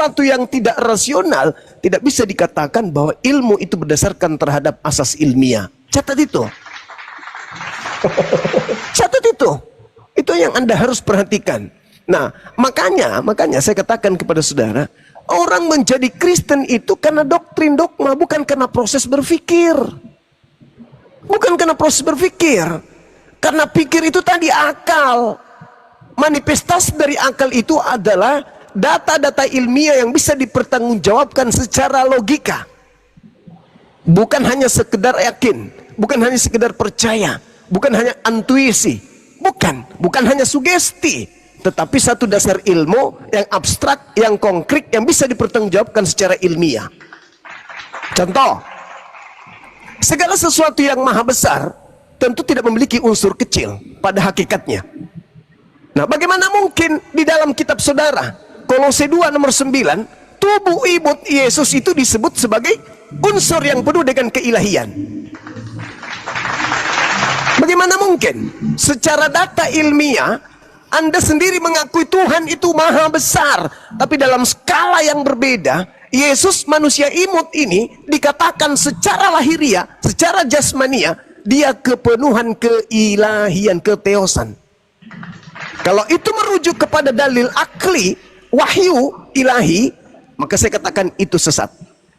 sesuatu yang tidak rasional, tidak bisa dikatakan bahwa ilmu itu berdasarkan terhadap asas ilmiah. Catat itu. Catat itu. Itu yang Anda harus perhatikan. Nah, makanya saya katakan kepada saudara, orang menjadi Kristen itu karena doktrin dogma, bukan karena proses berpikir. Bukan karena proses berpikir. Karena pikir itu tadi akal. Manifestasi dari akal itu adalah data-data ilmiah yang bisa dipertanggungjawabkan secara logika. Bukan hanya sekedar yakin, bukan hanya sekedar percaya, bukan hanya intuisi, bukan hanya sugesti, tetapi satu dasar ilmu yang abstrak, yang konkret, yang bisa dipertanggungjawabkan secara ilmiah. Contoh, segala sesuatu yang maha besar tentu tidak memiliki unsur kecil pada hakikatnya. Nah, bagaimana mungkin di dalam kitab saudara Kolose 2 nomor 9 tubuh ibut Yesus itu disebut sebagai unsur yang penuh dengan keilahian? Bagaimana mungkin? Secara data ilmiah Anda sendiri mengakui Tuhan itu maha besar, tapi dalam skala yang berbeda Yesus manusia imut ini dikatakan secara lahiriah, secara jasmania dia kepenuhan keilahian, keteosan. Kalau itu merujuk kepada dalil akli, wahyu ilahi, maka saya katakan itu sesat.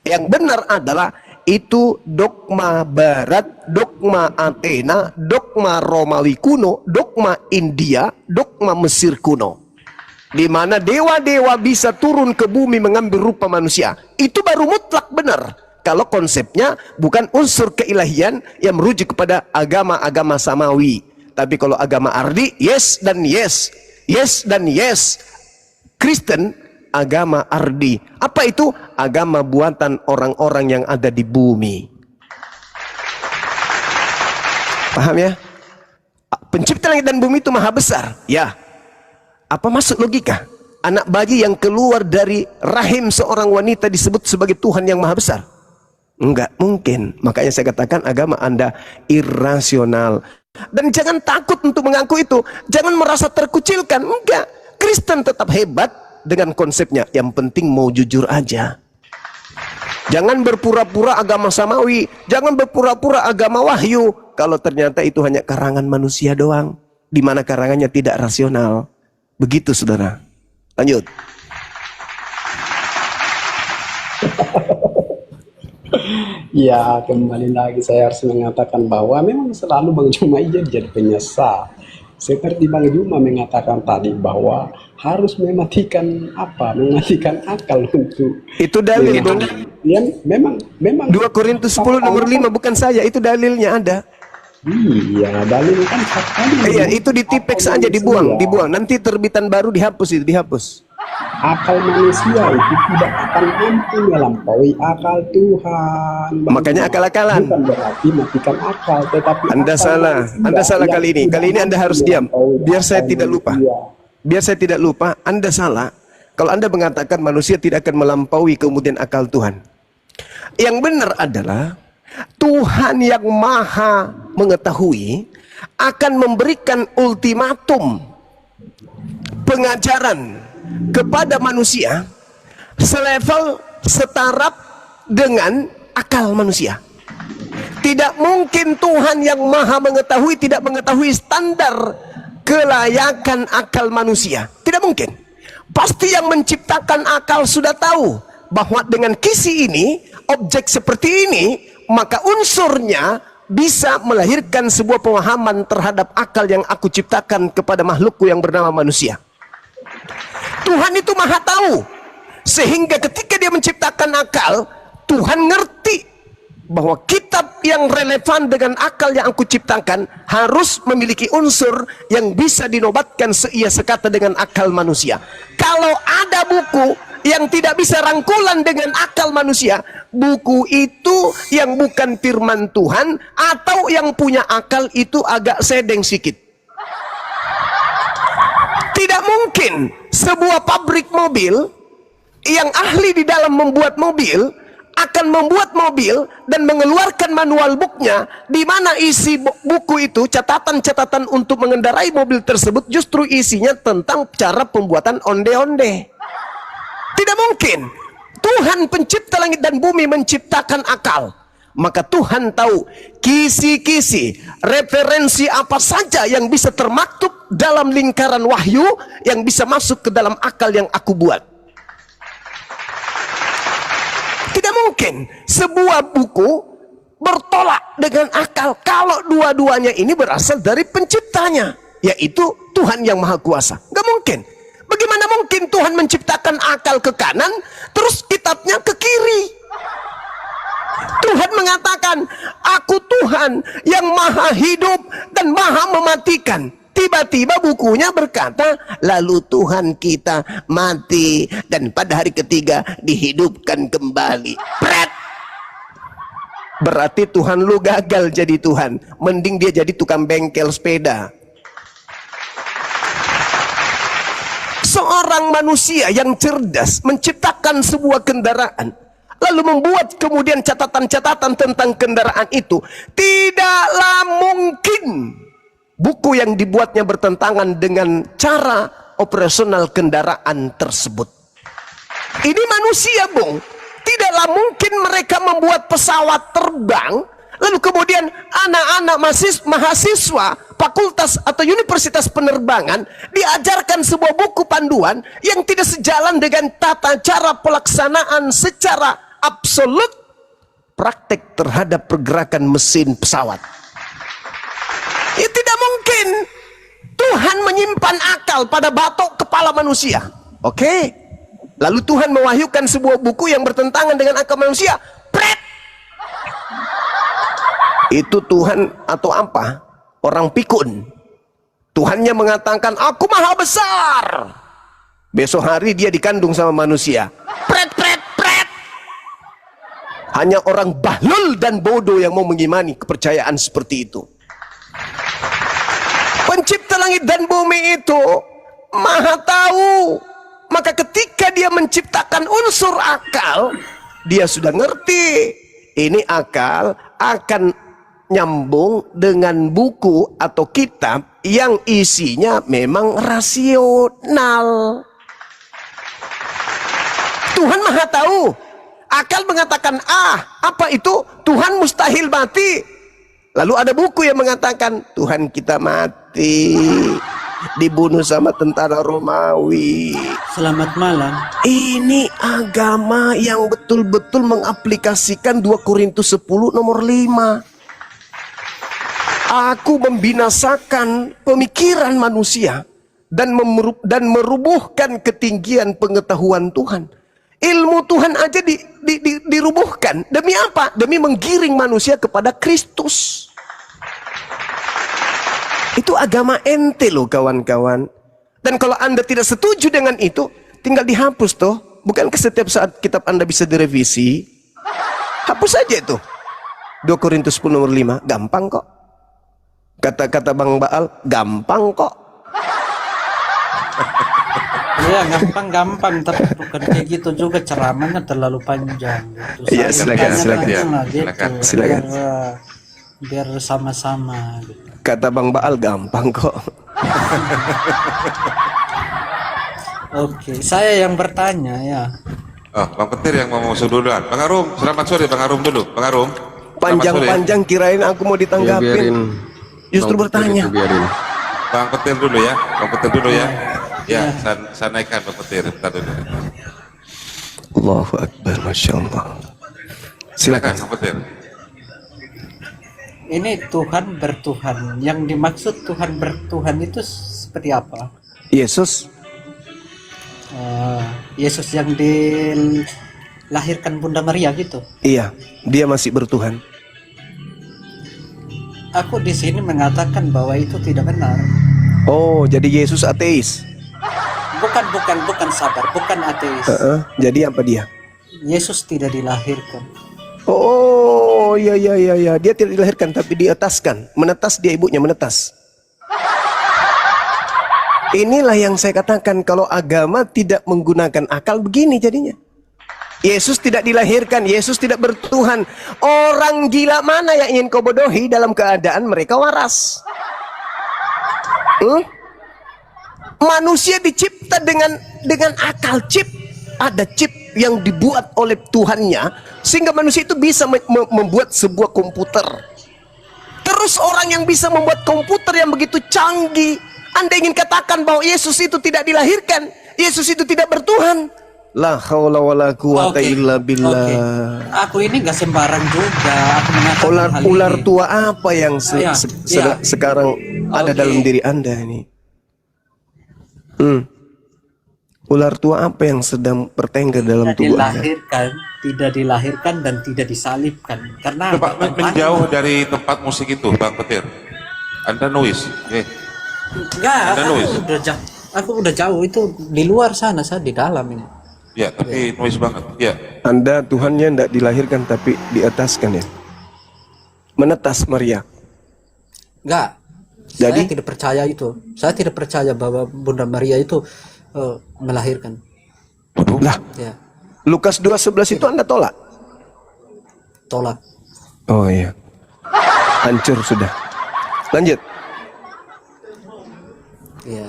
Yang benar adalah itu dogma Barat, dogma Athena, dogma Romawi kuno, dogma India, dogma Mesir kuno, di mana dewa-dewa bisa turun ke bumi mengambil rupa manusia. Itu baru mutlak benar kalau konsepnya bukan unsur keilahian yang merujuk kepada agama-agama samawi. Tapi kalau agama Ardi, yes dan yes, yes dan yes. Kristen, agama Ardi. Apa itu? Agama buatan orang-orang yang ada di bumi. Paham ya? Pencipta langit dan bumi itu maha besar. Ya. Apa masuk logika? Anak bayi yang keluar dari rahim seorang wanita disebut sebagai Tuhan yang maha besar? Enggak mungkin. Makanya saya katakan agama Anda irasional. Dan jangan takut untuk mengaku itu. Jangan merasa terkucilkan. Enggak. Kristen tetap hebat dengan konsepnya. Yang penting mau jujur aja. Jangan berpura-pura agama samawi. Jangan berpura-pura agama wahyu. Kalau ternyata itu hanya karangan manusia doang. Di mana karangannya tidak rasional. Begitu saudara. Lanjut. Ya, kembali lagi saya harus mengatakan bahwa memang selalu Bang Juma jadi penyesal. Seperti Bang Juma mengatakan tadi bahwa harus mematikan apa? Mematikan akal untuk itu dalil dong. Yang memang 2 Korintus 10 nomor 5 bukan saya, itu dalilnya ada. Iya, dalil kan tadi. Iya, itu ditipek saja, dibuang. Nanti terbitan baru dihapus itu, dihapus. Akal manusia itu tidak akan mampu melampaui akal Tuhan. Makanya akal-akalan. Bukan berarti matikan akal, tetapi Anda salah kali ini. Kali ini Anda harus diam. Biar saya tidak lupa. Biar saya tidak lupa, Anda salah. Kalau Anda mengatakan manusia tidak akan melampaui kemudian akal Tuhan. Yang benar adalah Tuhan yang maha mengetahui akan memberikan ultimatum pengajaran kepada manusia selevel setaraf dengan akal manusia. Tidak mungkin Tuhan yang maha mengetahui tidak mengetahui standar kelayakan akal manusia. Tidak mungkin. Pasti yang menciptakan akal sudah tahu bahwa dengan kisi ini, objek seperti ini, maka unsurnya bisa melahirkan sebuah pemahaman terhadap akal yang aku ciptakan kepada makhlukku yang bernama manusia. Tuhan itu maha tahu, sehingga ketika dia menciptakan akal, Tuhan ngerti bahwa kitab yang relevan dengan akal yang aku ciptakan harus memiliki unsur yang bisa dinobatkan seia sekata dengan akal manusia. Kalau ada buku yang tidak bisa rangkulan dengan akal manusia, buku itu yang bukan firman Tuhan, atau yang punya akal itu agak sedeng sedikit. Tidak mungkin sebuah pabrik mobil yang ahli di dalam membuat mobil akan membuat mobil dan mengeluarkan manual booknya, di mana isi buku itu catatan-catatan untuk mengendarai mobil tersebut justru isinya tentang cara pembuatan onde-onde. Tidak mungkin. Tuhan pencipta langit dan bumi menciptakan akal. Maka Tuhan tahu kisi-kisi, referensi apa saja yang bisa termaktub dalam lingkaran wahyu yang bisa masuk ke dalam akal yang aku buat. Tidak mungkin sebuah buku bertolak dengan akal kalau dua-duanya ini berasal dari penciptanya, yaitu Tuhan yang Maha Kuasa. Gak mungkin. Bagaimana mungkin Tuhan menciptakan akal ke kanan, terus kitabnya ke kiri? Tuhan mengatakan, aku Tuhan yang maha hidup dan maha mematikan. Tiba-tiba bukunya berkata, lalu Tuhan kita mati dan pada hari ketiga dihidupkan kembali. Pret! Berarti Tuhan lu gagal jadi Tuhan. Mending dia jadi tukang bengkel sepeda. Seorang manusia yang cerdas menciptakan sebuah kendaraan, lalu membuat kemudian catatan-catatan tentang kendaraan itu. Tidaklah mungkin buku yang dibuatnya bertentangan dengan cara operasional kendaraan tersebut. Ini manusia, Bung. Tidaklah mungkin mereka membuat pesawat terbang, lalu kemudian anak-anak mahasiswa fakultas atau universitas penerbangan diajarkan sebuah buku panduan yang tidak sejalan dengan tata cara pelaksanaan secara absolut praktek terhadap pergerakan mesin pesawat. Ya tidak mungkin. Tuhan menyimpan akal pada batok kepala manusia. Oke. Lalu Tuhan mewahyukan sebuah buku yang bertentangan dengan akal manusia. Pret! Itu Tuhan atau apa? Orang pikun. Tuhannya mengatakan, aku maha besar. Besok hari dia dikandung sama manusia. Pret, pret, pret. Hanya orang bahlul dan bodoh yang mau mengimani kepercayaan seperti itu. Pencipta langit dan bumi itu maha tahu. Maka ketika dia menciptakan unsur akal, dia sudah ngerti. Ini akal akan nyambung dengan buku atau kitab yang isinya memang rasional. Tuhan maha tahu. Akal mengatakan, apa itu? Tuhan mustahil mati. Lalu ada buku yang mengatakan, Tuhan kita mati, dibunuh sama tentara Romawi. Selamat malam. Ini agama yang betul-betul mengaplikasikan 2 Korintus 10 nomor 5. Aku membinasakan pemikiran manusia dan merubuhkan ketinggian pengetahuan Tuhan. Ilmu Tuhan aja dirubuhkan. Demi apa? Demi menggiring manusia kepada Kristus. Itu agama ente loh kawan-kawan. Dan kalau Anda tidak setuju dengan itu, tinggal dihapus toh. Bukankah setiap saat kitab Anda bisa direvisi? Hapus aja itu. 2 Korintus 10 nomor 5. Gampang kok. Kata-kata Bang Baal, gampang kok. Ya gampang-gampang, tapi bukan kayak gitu juga, ceramahnya terlalu panjang gitu. Iya, silakan. Biar sama-sama gitu. Kata Bang Baal, gampang kok. Oke, saya yang bertanya ya. Oh, Bang Petir yang mau masuk duluan. Bang Arum, selamat sore Bang Arum dulu. Bang Arum. Panjang-panjang kirain aku mau ditanggapin. Justru bertanya. Bang Petir dulu ya. Bang Petir dulu ya. Ya, saya naikkan Bang Petir. Bentar dulu. Allahu Akbar, Masya Allah. Silakan Bang Petir. Ini Tuhan bertuhan. Yang dimaksud Tuhan bertuhan itu seperti apa? Yesus. Yesus yang dilahirkan Bunda Maria gitu. Iya, dia masih bertuhan. Aku di sini mengatakan bahwa itu tidak benar. Oh, jadi Yesus ateis. Bukan sabar, bukan ateis. Jadi apa dia? Yesus tidak dilahirkan. Oh, iya. Dia tidak dilahirkan tapi dietaskan. Menetas dia ibunya menetas. Inilah yang saya katakan, kalau agama tidak menggunakan akal begini jadinya. Yesus tidak dilahirkan, Yesus tidak bertuhan. Orang gila mana yang ingin kau bodohi dalam keadaan mereka waras? Manusia dicipta dengan akal chip. ada chip yang dibuat oleh Tuhannya sehingga manusia itu bisa membuat sebuah komputer. Terus orang yang bisa membuat komputer yang begitu canggih, Anda ingin katakan bahwa Yesus itu tidak dilahirkan, Yesus itu tidak bertuhan? La haula wala quwata illa billah. Aku ini gak sembarang juga. Aku mengatakan hal Ular ini. tua apa yang Iya. sekarang ada dalam diri Anda ini? Ular tua apa yang sedang bertengger dalam tubuh Anda? Tidak dilahirkan dan tidak disalibkan. Karena Coba menjauh dari tempat musik itu, Bang Petir. Anda noise. enggak, Anda noise. aku udah jauh itu di luar sana, saya di dalam ini. Ya, tapi noise banget. Ya. Anda Tuhannya tidak dilahirkan tapi diataskan ya. Menetas Maria. Enggak. Jadi? Saya tidak percaya itu. Saya tidak percaya bahwa Bunda Maria itu melahirkan. Lah, Ya, Lukas 2:11 itu Anda tolak? tolak. Oh iya. Hancur sudah. Lanjut. Ya.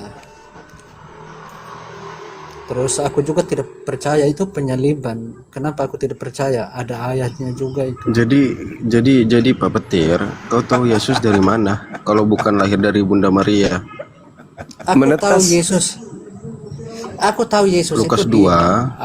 Terus aku juga tidak percaya itu penyaliban. Kenapa aku tidak percaya? Ada ayatnya juga itu. Jadi Pak Petir, kau tahu Yesus dari mana? Kalau bukan lahir dari Bunda Maria. Aku Menetas. tahu Yesus. Aku tahu Yesus Lukas itu 2,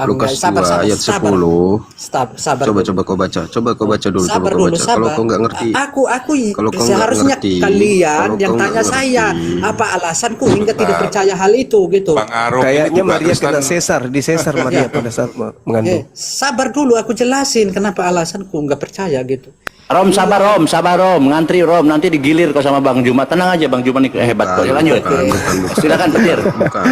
Lukas 2 ayat 10. Sabar. Coba kau baca. Coba kau baca dulu, Sabar coba kau dulu, baca. sabar. Kalau kau nggak ngerti. Aku Kalau kau nggak seharusnya ngerti, kalian kalau yang kau tanya nggak saya ngerti. apa alasanku hingga tidak percaya hal itu gitu. Bang Arum ini Kayaknya juga Maria Kristen. kena sesar, disesar Maria pada saat mengandung. Sabar dulu, aku jelasin kenapa alasanku nggak percaya gitu. Rom, sabar Rom, ngantri Rom, nanti digilir kok sama Bang Juma. Tenang aja, Bang Juma nih hebat kok. Lanjut. Bukan. Silakan Petir. Bukan.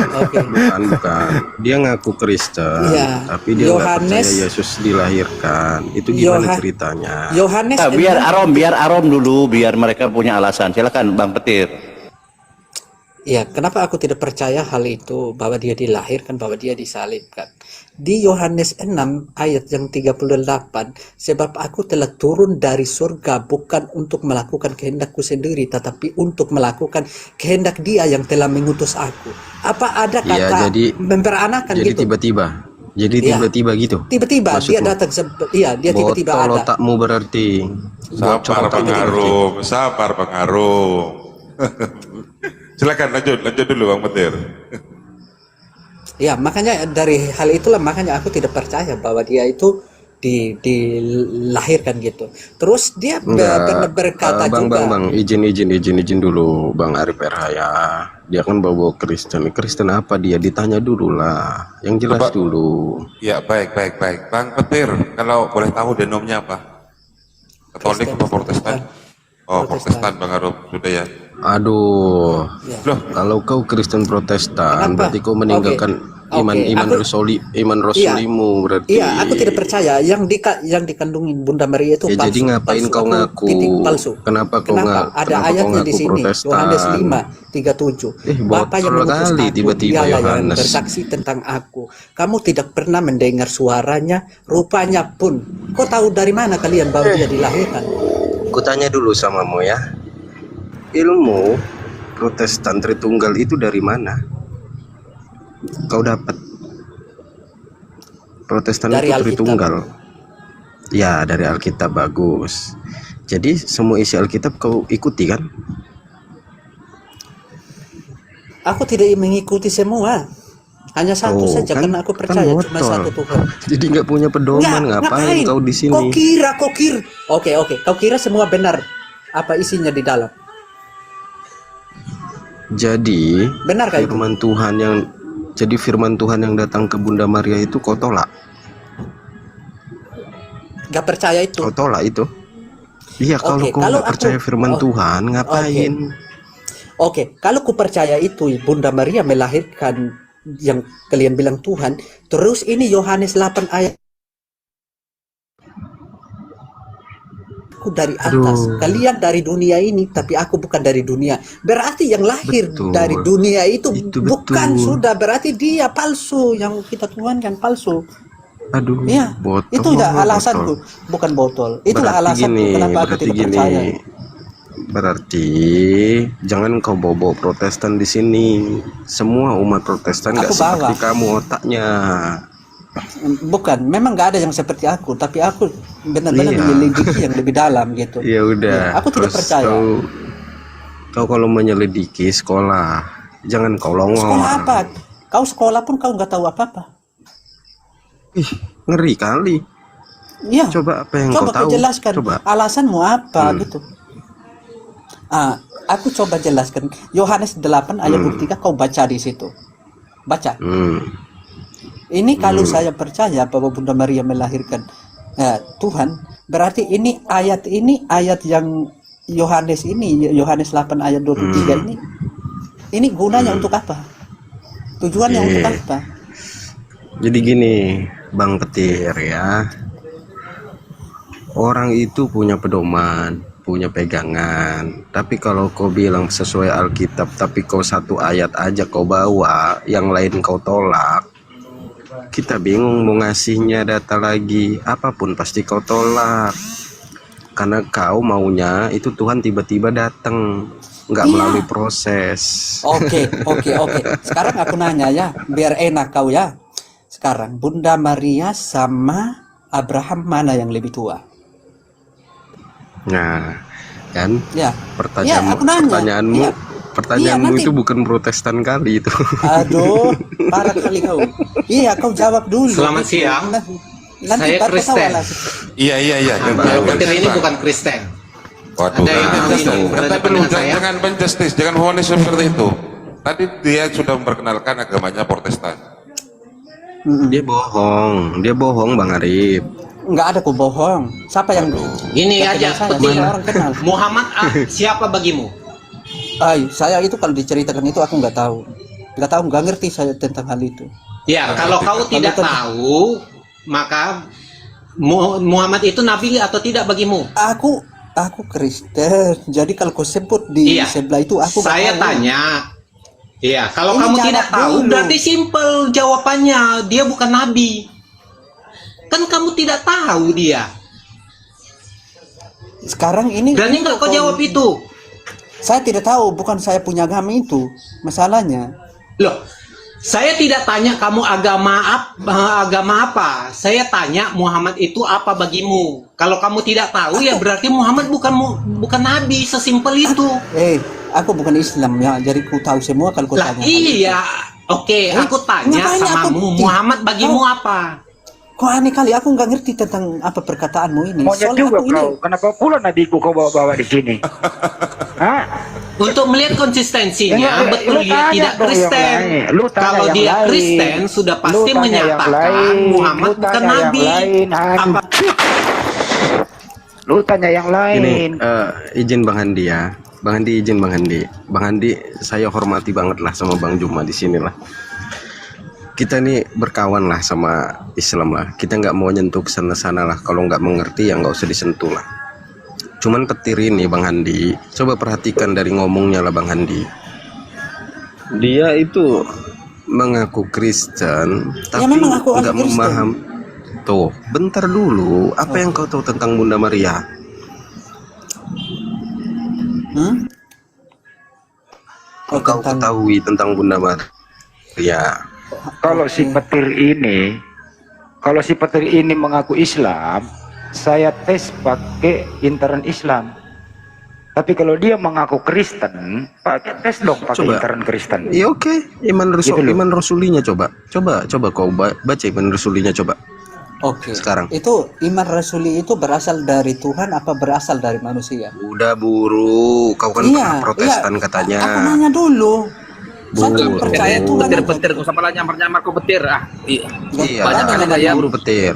Dia ngaku Kristen, Iya. tapi dia nggak Yohanes- percaya Yesus dilahirkan. Itu gimana ceritanya? Yohanes Nah, biar Arom dulu, biar mereka punya alasan. Silakan Bang Petir. Ya, kenapa aku tidak percaya hal itu bahwa dia dilahirkan, bahwa dia disalibkan? Di Yohanes 6 ayat yang 38, sebab aku telah turun dari surga bukan untuk melakukan kehendakku sendiri, tetapi untuk melakukan kehendak Dia yang telah mengutus aku. Apa ada Iya, kata jadi memperanakan Jadi gitu? tiba-tiba. Jadi Iya. tiba-tiba gitu. Tiba-tiba dia Maksudmu? datang, dia tiba-tiba Botol ada. otakmu berarti. Sabar Bang Arum, sabar Bang Arum. Silakan lanjut dulu Bang Petir. Ya, makanya dari hal itulah makanya aku tidak percaya bahwa dia itu dilahirkan gitu. Terus dia pernah berkata bang, juga. Bang, izin dulu, Bang Arif RH ya. Dia kan bawa Kristen. Kristen apa dia? Ditanya dulu lah. Yang jelas Coba. dulu. Ya, baik. Bang Petir, kalau boleh tahu denomnya apa? Katolik Kristen. atau Protestan? Oh, Protestan. Protestan Bang Arum, sudah ya. Aduh, Ya. Loh, kalau kau Kristen Protestan, Kenapa? berarti kau meninggalkan Oke, iman rasulimu berarti. Iya, aku tidak percaya yang dikandungi Bunda Maria itu Ya, palsu. jadi ngapain Palsu, kau aku ngaku? titik palsu. Kenapa kau Ada kenapa kau ayatnya di ngaku sini. Protestan? Yohanes 5:37. Bapa yang botol mengutus kali aku, tiba-tiba dialah yang Yohanes. bersaksi tentang aku. Kamu tidak pernah mendengar suaranya, rupanya pun. Kau tahu dari mana kalian bahwa dia dilahirkan? Ku tanya dulu samamu ya. Ilmu Protestan Tritunggal itu dari mana? Kau dapat? Protestan Dari itu Alkitab. Tritunggal. Ya, dari Alkitab bagus. Jadi semua isi Alkitab kau ikuti kan? Aku tidak mengikuti semua. Hanya satu Oh, saja kan- karena aku kan percaya cuma botol. satu Tuhan. Jadi nggak punya pedoman, ngapain kau di sini? Kau kira. Oke. Kau kira semua benar. Apa isinya di dalam? Jadi Benar kah itu? firman Tuhan yang datang ke Bunda Maria itu kau tolak. Gak percaya itu. Kau tolak itu. Iya, kalau Oke, kau kalau nggak percaya firman oh, Tuhan, ngapain? Oke, kalau ku percaya itu Bunda Maria melahirkan yang kalian bilang Tuhan, terus ini Yohanes 8 ayat aku dari atas, Aduh. kalian dari dunia ini, tapi aku bukan dari dunia. Berarti yang lahir Betul. dari dunia itu bukan betul. sudah, berarti dia palsu, yang kita Tuhan kan palsu. Aduh, Iya, botol. itu udah alasanku, bukan botol. Itulah Berarti alasanku gini, kenapa aku berarti tidak gini. percaya. Berarti jangan kau bawa Protestan di sini. Semua umat Protestan nggak Aku bawa. seperti kamu otaknya. Bukan, memang nggak ada yang seperti aku, tapi aku benar-benar Iya. menyelidiki yang lebih dalam gitu. Ya udah. Aku tidak Terus percaya. Kau kalau menyelidiki sekolah, jangan kau longor. Sekolah apa? Kau sekolah pun kau nggak tahu apa-apa. Ih, ngeri kali. Iya. Coba apa yang Coba kau tahu? kau jelaskan Coba. alasanmu apa gitu. Aku coba jelaskan. Yohanes 8 ayat 23 kau baca di situ. Baca. Ini kalau saya percaya bahwa Bunda Maria melahirkan Tuhan, berarti ini ayat yang Yohanes 8 ayat 23 ini gunanya untuk apa? Tujuannya untuk apa? Jadi gini, Bang Petir ya. Orang itu punya pedoman, punya pegangan. Tapi kalau kau bilang sesuai Alkitab, tapi kau satu ayat aja kau bawa, yang lain kau tolak, kita bingung mau ngasihnya data lagi. Apapun pasti kau tolak. Karena kau maunya itu Tuhan tiba-tiba datang, nggak melalui proses. Oke. Sekarang aku nanya ya, biar enak kau ya. Sekarang Bunda Maria sama Abraham mana yang lebih tua? Nah, kan? Ya. Pertanyaanmu, aku nanya. pertanyaanmu, Iya. pertanyaanmu Iya, nanti. itu bukan Protestan kali itu. Aduh, parah kali kau. Iya, kau jawab dulu. Selamat siang. Nanti Saya baru Kristen. tahu lah. Iya. Petir ini bukan Kristen. Waduh, Ada yang nah, berada tapi dengan saya. jangan menjustis, jangan vonis seperti itu. Tadi dia sudah memperkenalkan agamanya Protestan. Dia bohong Bang Arif. Enggak ada kok bohong. Siapa yang Ini yang aja kenal saya? Petir. Semua orang kenal. Muhammad siapa bagimu? Saya itu kalau diceritakan itu aku nggak tahu. Nggak ngerti saya tentang hal itu. Ya, kalau kau tidak tahu, maka Muhammad itu nabi atau tidak bagimu? Aku Kristen. Jadi kalau kau sebut di Iya. sebelah itu aku nggak Saya tahu. tanya. Iya, kalau Ini kamu jawab tidak tahu dulu. berarti simple jawabannya, dia bukan nabi. Kan kamu tidak tahu dia. Sekarang ini Berani nggak kau jawab itu? Saya tidak tahu, bukan saya punya agama itu masalahnya. Loh, saya tidak tanya kamu agama apa. Saya tanya Muhammad itu apa bagimu. Kalau kamu tidak tahu ya berarti Muhammad bukan nabi, sesimpel itu. Aku bukan Islam ya, jadi ku tahu semua kalau ku Lah tanya. iya, oke, aku tanya ngapain sama aku- Muhammad bagimu apa? Kok aneh kali, aku nggak ngerti tentang apa perkataanmu ini. Monyet Soalnya juga aku ini kau. Kenapa pula nabiku kau bawa-bawa di sini? Hah? Untuk melihat konsistensinya, Lu betul dia tanya tidak dong yang Kristen. lain. Lu tanya Kalau yang dia lain. Kristen sudah Lu pasti tanya yang menyatakan lain. Muhammad Lu bukan tanya yang nabi. lain, Han. Apa? Lu tanya yang lain. Ini izin Bang Handi ya. Bang Handi izin Bang Handi. Bang Handi saya hormati banget lah sama Bang Juma di sini lah. Kita nih berkawan lah sama Islam lah. Kita nggak mau nyentuh sana-sana lah. Kalau nggak mengerti ya nggak usah disentuh lah. Cuman petir ini Bang Handi, coba perhatikan dari ngomongnya lah Bang Handi. Dia itu mengaku Kristen, tapi memang aku nggak Kristen. memaham. Tuh, bentar dulu. Apa yang kau tahu tentang Bunda Maria? Oh, Kau tentang ketahui tentang Bunda Maria? Kalau si petir ini mengaku Islam, saya tes pakai internet Islam. Tapi kalau dia mengaku Kristen, pakai tes dong pakai Coba. internet Kristen. Ya oke, Iman Gitu loh. Iman Rasulinya coba kau baca Iman Rasulinya coba. Oke. Sekarang. Itu iman rasuli itu berasal dari Tuhan apa berasal dari manusia? Udah buru, kau kan pernah Protestan katanya. Aku nanya dulu. Saya Buru. tidak percaya Tuhan. Petir kok sama lah nyamar kau petir Iya, Banyak kan yang nanya. buru petir.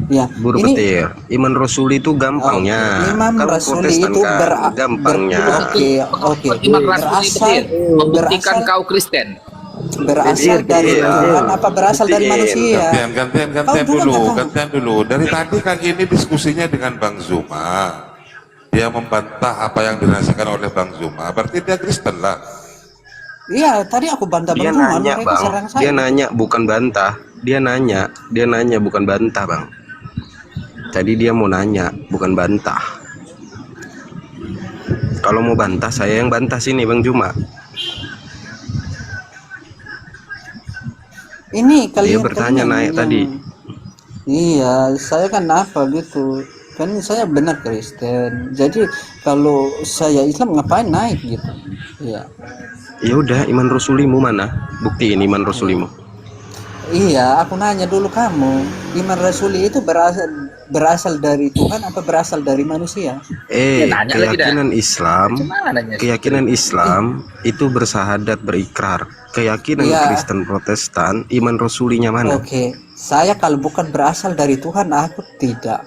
Ya, Buru ini petir. Iman Rasuli itu gampangnya. Imam Kan Rasuli Protestan itu kan, gampangnya. Oke. Iman Rasuli petir membuktikan berasal, kau Kristen. berasal dari Petir. Tuhan apa berasal dari Petir. manusia? Gantian dulu. Dari tadi kali ini diskusinya dengan Bang Zuma. Dia membantah apa yang dirasakan oleh Bang Zuma. Berarti dia Kristen lah. Iya, tadi aku bantah Dia Bang Zuma, nanya, mereka Bang. serang saya. Dia nanya bukan bantah. Dia nanya bukan bantah, Bang. Tadi dia mau nanya, bukan bantah. Kalau mau bantah, saya yang bantah sini, Bang Juma. Ini kalian Dia bertanya kalian naik yang- tadi. Iya, saya kan apa gitu. Kan saya benar Kristen. Jadi kalau saya Islam ngapain naik gitu. Iya. Ya udah, iman rasulimu mana? Buktiin iman rasulimu. Iya, aku nanya dulu kamu, iman rasuli itu berasal dari Tuhan apa berasal dari manusia? Ya, nanya lagi dah. Keyakinan Islam, Gimana nanya? keyakinan Islam itu bersahadat berikrar. Keyakinan Iya. Kristen Protestan, iman rasulinya mana? Oke, saya kalau bukan berasal dari Tuhan, aku tidak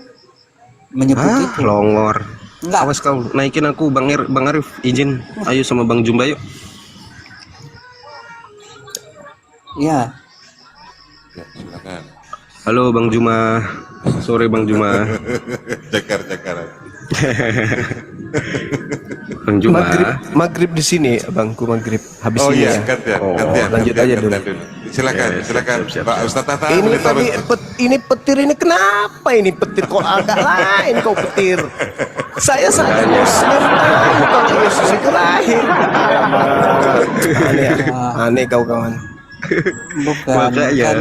menyebut Hah, itu. longor. Enggak. Awas kau, naikin aku Bang Arif, izin. Ayo sama Bang Jumba yuk. Iya. Ya, silakan. Halo Bang Juma. Sore Bang Juma. Cekar. Bang Juma. Maghrib di sini, abangku maghrib. Habis Oh ini iya, ya. gantian. lanjut aja dulu. Silakan. siap. Pak Ustaz Tata. Ini boleh tahu? tadi ini petir ini kenapa ini petir kok agak lain kau petir? Saya saja Muslim tahu kalau Yesus itu lahir. Aneh, aneh kau kawan. Bukan, Makanya. kan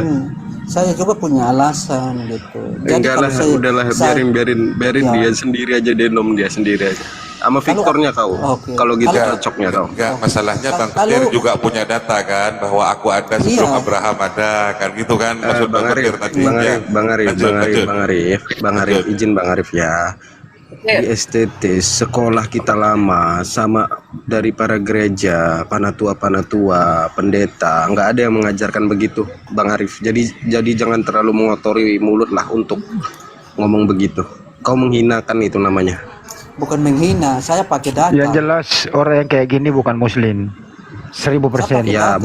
saya juga punya alasan gitu. Enggak lah, udahlah, biarin Ya. dia sendiri aja, denom dia sendiri aja. Sama Victornya kau. Oke. Kalau gitu Kalau- cocoknya kau. Enggak, masalahnya Bang Kalau- Petir juga punya data kan bahwa aku ada sebelum Iya. Abraham ada kan gitu kan maksud Bang Bang Petir Arif, tadi Bang ya. Arif, Bang Arif, Lanjut, lanjut. Bang Arif, Lanjut. izin Bang Arif ya. Di STT sekolah kita lama sama dari para gereja, panatua, pendeta, nggak ada yang mengajarkan begitu, Bang Arif. Jadi jangan terlalu mengotori mulut lah untuk ngomong begitu. Kau menghinakan itu namanya. Bukan menghina, saya pakai data. Yang jelas orang yang kayak gini bukan muslim 1000%. Ya,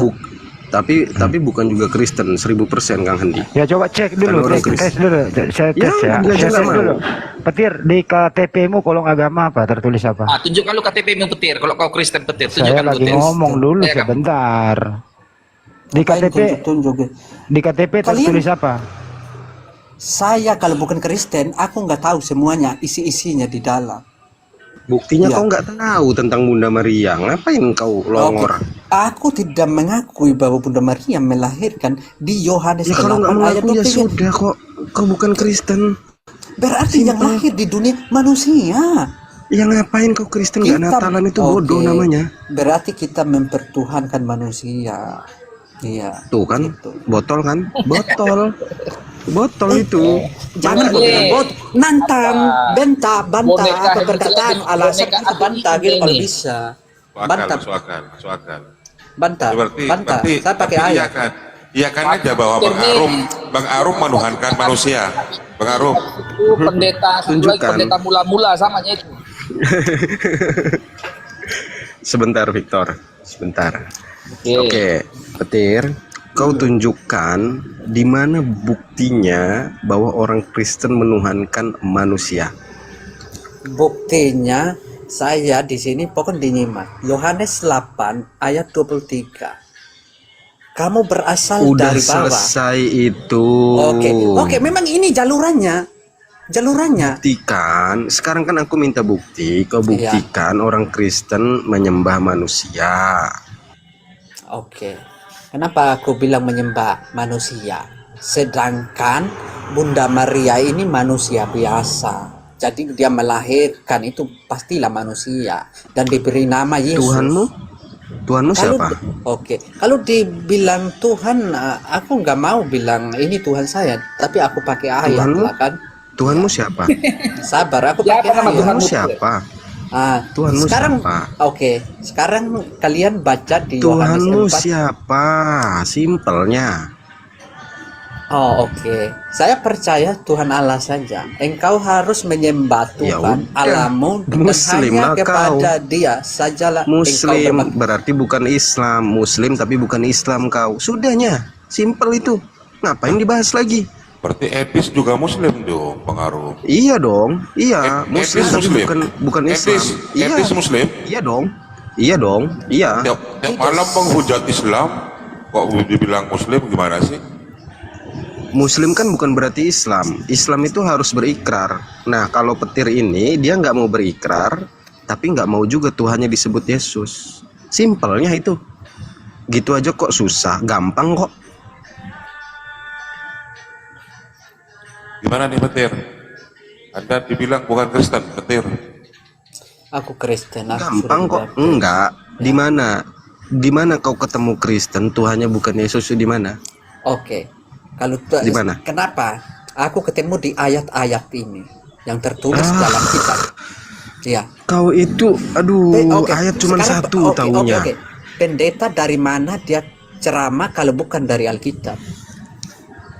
tapi bukan juga Kristen 1000% Kang Hendi. Ya coba cek Kan dulu, orang tes Kristen. dulu. Saya Ya, tes ya. dia Saya juga tes mau. dulu. Petir, di KTP-mu kolom agama apa? Tertulis apa? Tunjukkan lu KTP-mu Petir. Kalau kau Kristen Petir, Saya tunjukkan lagi Petir. ngomong dulu Ya, kan? sebentar. Di Ngapain KTP, tunjuk-tunjuk? di KTP Kalian- tertulis apa? Saya kalau bukan Kristen, aku nggak tahu semuanya isi-isinya di dalam. Buktinya Ya. kau nggak tahu tentang Bunda Maria. Ngapain kau longor? Oke. Aku tidak mengakui bahwa Bunda Maria melahirkan di Yohanes Ya kalau 8 nggak ayat mengaku ya 23. sudah kok. Kau bukan Kristen. Berarti yang lahir di dunia manusia. Ya ngapain kau Kristen nggak Natalan itu bodoh Oke. namanya. Berarti kita mempertuhankan manusia. Iya. Tuh kan, Gitu. botol kan, botol itu. Jangan Mana nih? nantang, bantah Boneka apa yang perkataan kecil, alasan boneka kita apa bantah ini gitu kalau nih? bisa. Masuk Bantah, akal. bantah, Berarti bantah. Saya pakai iya ayat. kan. Iya kan aja bahwa Bang Arum menuhankan manusia. Bang Arum. Itu pendeta, satu lagi Tunjukkan. pendeta mula-mula samanya itu. Sebentar Victor, sebentar. Oke. Oke, Petir, kau tunjukkan di mana buktinya bahwa orang Kristen menuhankan manusia. Buktinya saya di sini pokoknya dinyimak. Yohanes 8 ayat 23. Kamu berasal Udah dari bawah. selesai itu. Oke, memang ini jalurannya. Buktikan. Sekarang kan aku minta bukti. Kau buktikan orang Kristen menyembah manusia. Oke. Kenapa aku bilang menyembah manusia? Sedangkan Bunda Maria ini manusia biasa. Jadi dia melahirkan itu pastilah manusia dan diberi nama Yesus. Tuhanmu siapa? Oke. Kalau dibilang Tuhan, aku nggak mau bilang ini Tuhan saya, tapi aku pakai ayat Tuhanmu? lah kan. Tuhanmu siapa? Sabar, aku Siapa pakai nama ayat. Tuhanmu siapa? Tuhanmu sekarang, siapa? Oke, sekarang kalian baca di Tuhanmu Yohanes 4. siapa? Simpelnya. Oh, oke. Saya percaya Tuhan Allah saja. Engkau harus menyembah Ya Tuhan udah. Allahmu dan Muslim hanya lah kepada Dia sajalah Muslim engkau berarti bukan Islam. Muslim tapi bukan Islam kau. Sudahnya, simpel itu. Ngapain dibahas lagi? Berarti Etis juga Muslim dong, pengaruh. Iya dong. Iya, Muslim Etis tapi bukan Islam. Iya. Etis Muslim. Iya dong. Iya dong. Iya. Tiap malam menghujat Islam, kok dibilang Muslim gimana sih? Muslim kan bukan berarti Islam. Islam itu harus berikrar. Nah, kalau Petir ini dia nggak mau berikrar, tapi nggak mau juga Tuhannya disebut Yesus. Simpelnya itu. Gitu aja kok susah, gampang kok. Gimana nih Petir? Anda dibilang bukan Kristen, Petir. Aku Kristen. Aku Gampang sudah kok. Enggak. Di mana? Di mana kau ketemu Kristen? Tuhannya bukan Yesus, di mana? Oke. Kalau Di mana? kenapa? Aku ketemu di ayat-ayat ini yang tertulis dalam kitab. Ya. Kau itu, aduh, Oke. ayat cuma Sekarang, satu oke. tahunya. Pendeta dari mana dia ceramah kalau bukan dari Alkitab?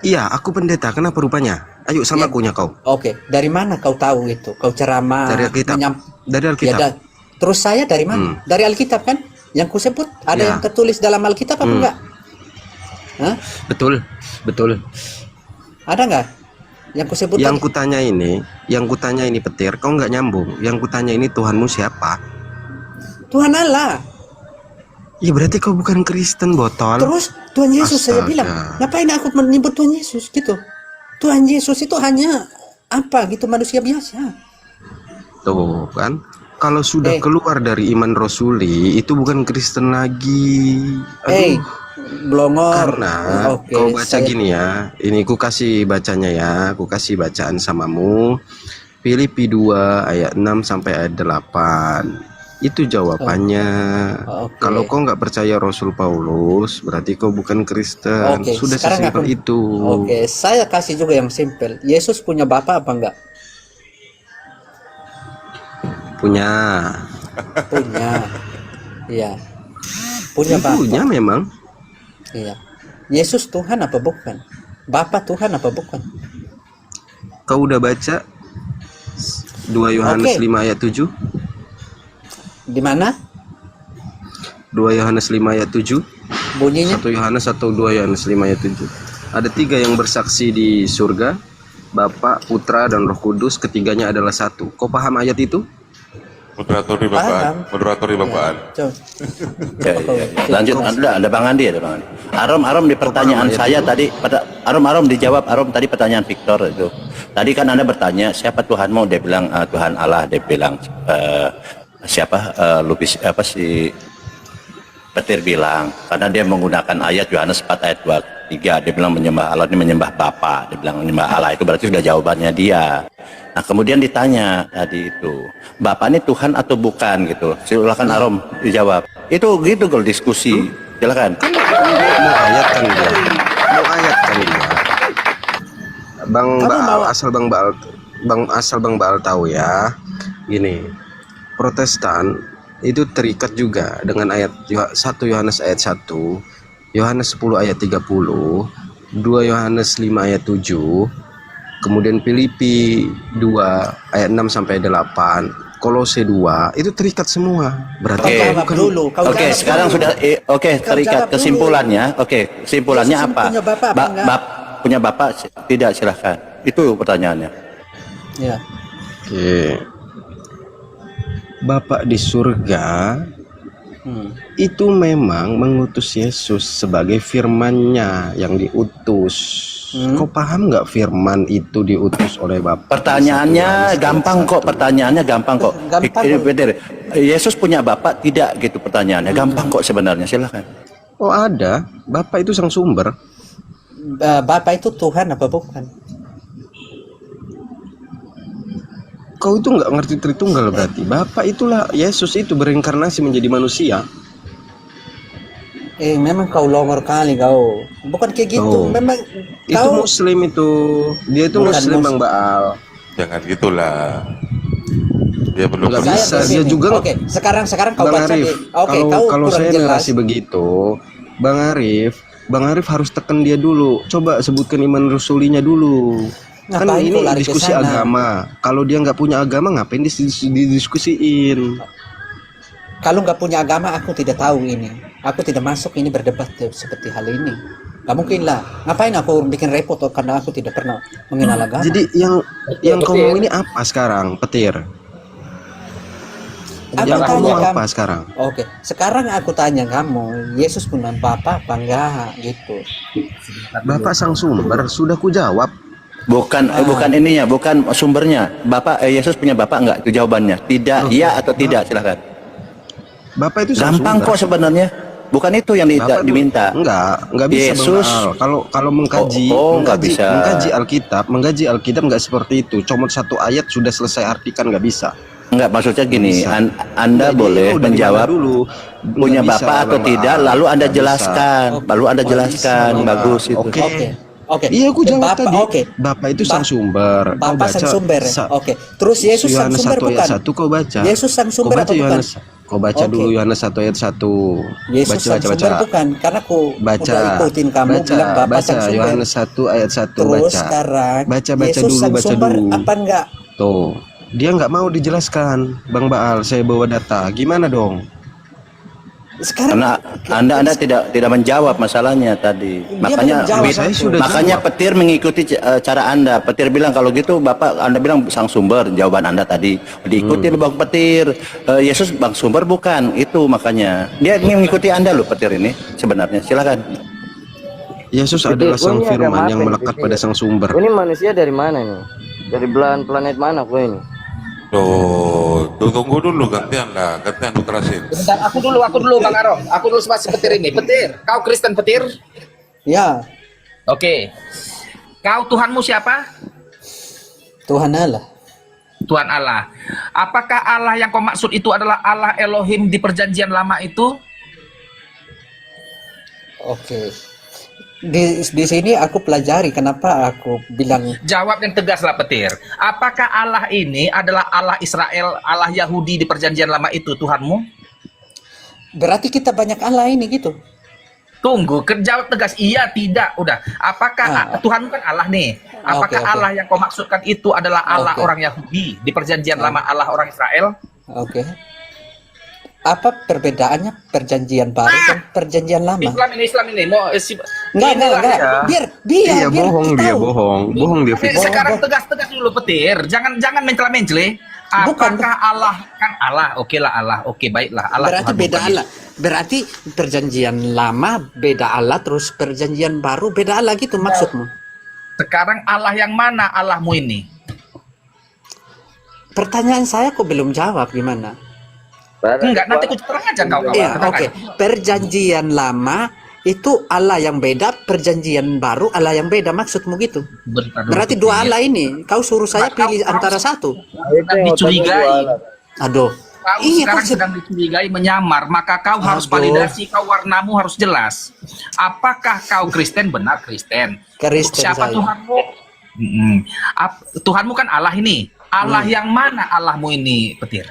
Iya, aku pendeta. Kenapa rupanya? Ayo sama Ya. akunya kau. Oke. Dari mana kau tahu itu? Kau ceramah Dari Alkitab. Dari Alkitab. Ya, terus saya dari mana? Dari Alkitab kan? Yang kusebut ada Ya. yang tertulis dalam Alkitab apa enggak? Hah? Betul, betul. Ada enggak? Yang kusebut Yang tadi? kutanya ini Petir, kau nggak nyambung. Yang kutanya ini Tuhanmu siapa? Tuhan Allah. Ya berarti kau bukan Kristen, botol. Terus Tuhan Yesus saya Astaga. bilang, ngapain aku menyebut Tuhan Yesus gitu? Tuhan Yesus itu hanya apa gitu manusia biasa. Tuh kan, kalau sudah keluar dari iman Rasuli itu bukan Kristen lagi. Aduh. Blongor. Karena Oke, kau baca saya- gini ya, ini ku kasih bacanya ya, ku kasih bacaan samamu. Filipi 2 ayat 6 sampai ayat 8. Itu jawabannya. Oke. Kalau kau nggak percaya Rasul Paulus, berarti kau bukan Kristen. Oke, Sudah sekarang sesimpel aku- itu. Oke, saya kasih juga yang simpel. Yesus punya bapak apa enggak? Punya. Punya. Iya. Punya bapak. Punya memang. Iya. Yesus Tuhan apa bukan? Bapak Tuhan apa bukan? Kau udah baca 2 Yohanes Oke. 5 ayat 7? Di mana 2 Yohanes 5 ayat 7? bunyinya? 1 Yohanes atau 2 Yohanes 5 ayat 7. Ada 3 yang bersaksi di surga, Bapa, Putra, dan Roh Kudus. Ketiganya adalah satu. Kau paham ayat itu? Moderator di Paham. Bapaan. Moderator di Bapaan. Coba. Lanjut, ada Bang Andi, ada Bang Andi. Arom di pertanyaan ayat saya itu? tadi, Arom dijawab, Arom tadi pertanyaan Victor itu. Tadi kan Anda bertanya siapa Tuhanmu, dia bilang Tuhan Allah, dia bilang siapa Lupis apa si Petir bilang karena dia menggunakan ayat Yohanes 4 ayat 23, dia bilang menyembah Allah ini menyembah Bapa, dia bilang menyembah Allah, itu berarti sudah jawabannya dia. Nah kemudian ditanya tadi itu Bapak ini Tuhan atau bukan gitu, silakan Arom dijawab. Itu gitu kalau diskusi, silakan. Mau ayatkan dia. Mau ayatkan dia. Bang Baal, asal Bang Baal tahu ya. Gini. Protestan itu terikat juga dengan ayat 1 Yohanes ayat 1, Yohanes 10 ayat 30, 2 Yohanes 5 ayat 7, kemudian Filipi 2 ayat 6 sampai 8, Kolose 2, itu terikat semua. Berarti Oke. kau Jawab bukan dulu. Kau Oke, jawab sekarang dulu. sudah oke Kau terikat jawab dulu. kesimpulannya. Oke, kesimpulannya Yesus apa? punya bapak apa enggak? Punya bapak tidak, silahkan. Itu pertanyaannya. Ya. Oke. Bapak di surga itu memang mengutus Yesus sebagai firman-Nya yang diutus. Kau paham nggak firman itu diutus oleh Bapa? Pertanyaannya gampang kok, pertanyaannya gampang kok. Gampang kok. Peter, Yesus punya bapak tidak gitu pertanyaannya. Gampang kok sebenarnya, silahkan. Oh ada, Bapak itu sang sumber. Bapak itu Tuhan apa bukan? Kau itu nggak ngerti Tritunggal berarti. Bapak itulah Yesus itu berinkarnasi menjadi manusia. Memang kau longor kali kau. Bukan kayak gitu. Oh. Memang Itu kau Muslim itu. Dia itu Bukan Muslim Muslim. Bang Baal. Jangan gitulah. Dia belum Nggak pernah. bisa. di Dia sini. juga. Oke, sekarang kau Bang baca Arif, di. Oke, kau kalau kurang saya jelas. narasi begitu, Bang Arif harus tekan dia dulu. Coba sebutkan iman rasulinya dulu. Kan Ngapain ini kau lari ke diskusi sana? agama. Kalau dia nggak punya agama, ngapain didiskusiin? Kalau nggak punya agama, aku tidak tahu ini. Aku tidak masuk ini berdebat seperti hal ini. Nggak mungkin lah. Ngapain aku bikin repot karena aku tidak pernah mengenal agama. Jadi yang kau mau ini apa sekarang, Petir? Aku Yang kau tanya mau kamu. apa sekarang? Oke, sekarang aku tanya kamu, Yesus punya bapak apa enggak gitu? Bapak sang sumber, sudah ku jawab. Bukan ininya, bukan sumbernya. Bapak Yesus punya bapak enggak? Itu jawabannya. Tidak, iya atau tidak, silahkan. Bapak itu sang Gampang sumber. kok sebenarnya. Bukan itu yang Bapak diminta. Enggak bisa Bang Yesus. Al. Kalau mengkaji, Nggak bisa. mengkaji Alkitab nggak seperti itu. Cuma satu ayat sudah selesai artikan, nggak bisa. Enggak, maksudnya gini, Bisa. Anda Jadi, boleh udah menjawab dimana dulu. punya Nggak bisa, bapak atau Bang tidak, Al. lalu Anda Nggak bisa. jelaskan, lalu Anda jelaskan, Bang Al. bagus itu. Oke. Oke. Iya, aku jawab Bapak, tadi. oke. Bapak itu sang sumber. Kau Bapak sang baca sumber. Oke. Terus Yesus sang Yohanes sumber 1 ayat bukan? 1 kau baca. Yesus sang sumber Kau baca apa bukan? Kau baca Oke. dulu Yohanes 1 ayat 1. Yesus sang sumber bukan? Karena aku Baca. udah ikutin kamu bilang Bapak sang sumber. Yohanes 1 ayat 1 Terus baca. sekarang Baca Yesus dulu, sang baca sumber dulu. apa enggak? Tuh, dia nggak mau dijelaskan, Bang Baal. Saya bawa data, gimana dong? Sekarang Karena Anda tidak menjawab masalahnya tadi. Makanya belum jawab. Saya sudah makanya jawab. petir mengikuti cara Anda. Petir bilang kalau gitu Bapak Anda bilang sang sumber, jawaban Anda tadi diikuti Bang Petir. Yesus Bang sumber bukan, itu makanya. Dia ini mengikuti Anda loh Petir ini sebenarnya. Silakan. Yesus adalah sang firman yang melekat pada sang sumber. Ini manusia dari mana nih? Dari belahan planet mana kau ini? Tunggu dulu, gantian kerasin. Bentar, aku dulu Bang Arom. Aku dulu masih Petir ini. Petir, kau Kristen Petir? ya Oke. Kau Tuhanmu siapa? Tuhan Allah. Tuhan Allah. Apakah Allah yang kau maksud itu adalah Allah Elohim di perjanjian lama itu? Oke. Di sini aku pelajari kenapa aku bilang Jawab yang tegas lah Petir. Apakah Allah ini adalah Allah Israel, Allah Yahudi di perjanjian lama itu Tuhanmu? berarti kita banyak Allah ini gitu. Tunggu, jawab tegas iya tidak. Udah. Apakah Tuhanmu kan Allah nih? Apakah Oke. Allah yang kau maksudkan itu adalah Allah Oke. orang Yahudi di perjanjian lama, Allah orang Israel? Oke. Apa perbedaannya perjanjian baru dan perjanjian lama? Islam ini mau Enggak. Biar Iya, biar bohong kita dia, tahu. bohong dia. Fix. Sekarang tegas-tegas dulu Petir. Jangan mencela-mencele. Bukan. Apakah Allah kan Allah? Oke lah Allah. Oke baiklah Allah. Berarti Tuhan beda bukan Allah. Berarti perjanjian lama beda Allah, terus perjanjian baru beda Allah gitu maksudmu? Sekarang Allah yang mana Allahmu ini? Pertanyaan saya kok belum jawab gimana? Enggak, nanti aku terang aja kau kawan. Iya, Tenang oke. aja. Perjanjian lama itu Allah yang beda, perjanjian baru Allah yang beda maksudmu gitu? Bentar dulu, Berarti Petir. dua Allah ini. Kau suruh saya pilih antara satu. Sedang dicurigai. Aduh. Kau Iya, sekarang kau sedang dicurigai menyamar, maka kau harus Aduh. validasi, kau warnamu harus jelas. Apakah kau Kristen? Benar Kristen. Kristen Siapa saya. Tuhanmu? Tuhanmu kan Allah ini. Allah yang mana Allahmu ini, Petir?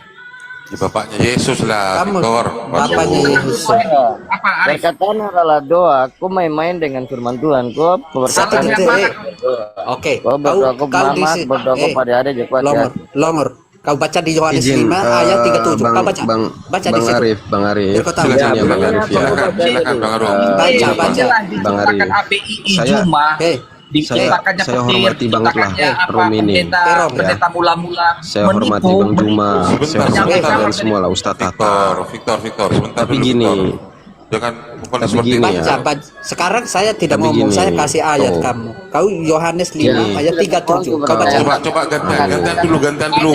Ya, bapaknya Yesus lah, Kamu, Victor. bapaknya Yesus. Apa Arif? Perkataan adalah doa. Kau main-main dengan firman Tuhan. Kau Satu Allah berkata, yang detik. mana? Oke. kau berdoa ke Muhammad, di berdoa kepada ada je kuat ya. Longor. Kau baca di Yohanes 5 ayat 37. Kau baca. Baca di situ. Bang Arif. Biar kau tahu. Silakan ya, Bang Arif ya. Silakan Bang Arum. Baca. Jelas Bang Arif. diciptakan API Saya- Juma. Oke. Diciptakannya saya Petir, hormati banget lah diciptakannya apa, room ini. pendeta mula-mula Saya hormati menipu, Bang Juma, menipu, saya hormati menyampaikan kalian dari- semua lah, Ustadz Tata. Victor, sebentar Tapi dulu, gini. Victor. Jangan bukan Tapi seperti gini ini. ya. Baca. Sekarang saya tidak Tapi ngomong, gini, saya kasih ayat tuh. kamu. Kau Yohanes 5 Gini. ayat 37. Kau baca. Coba gantian dulu.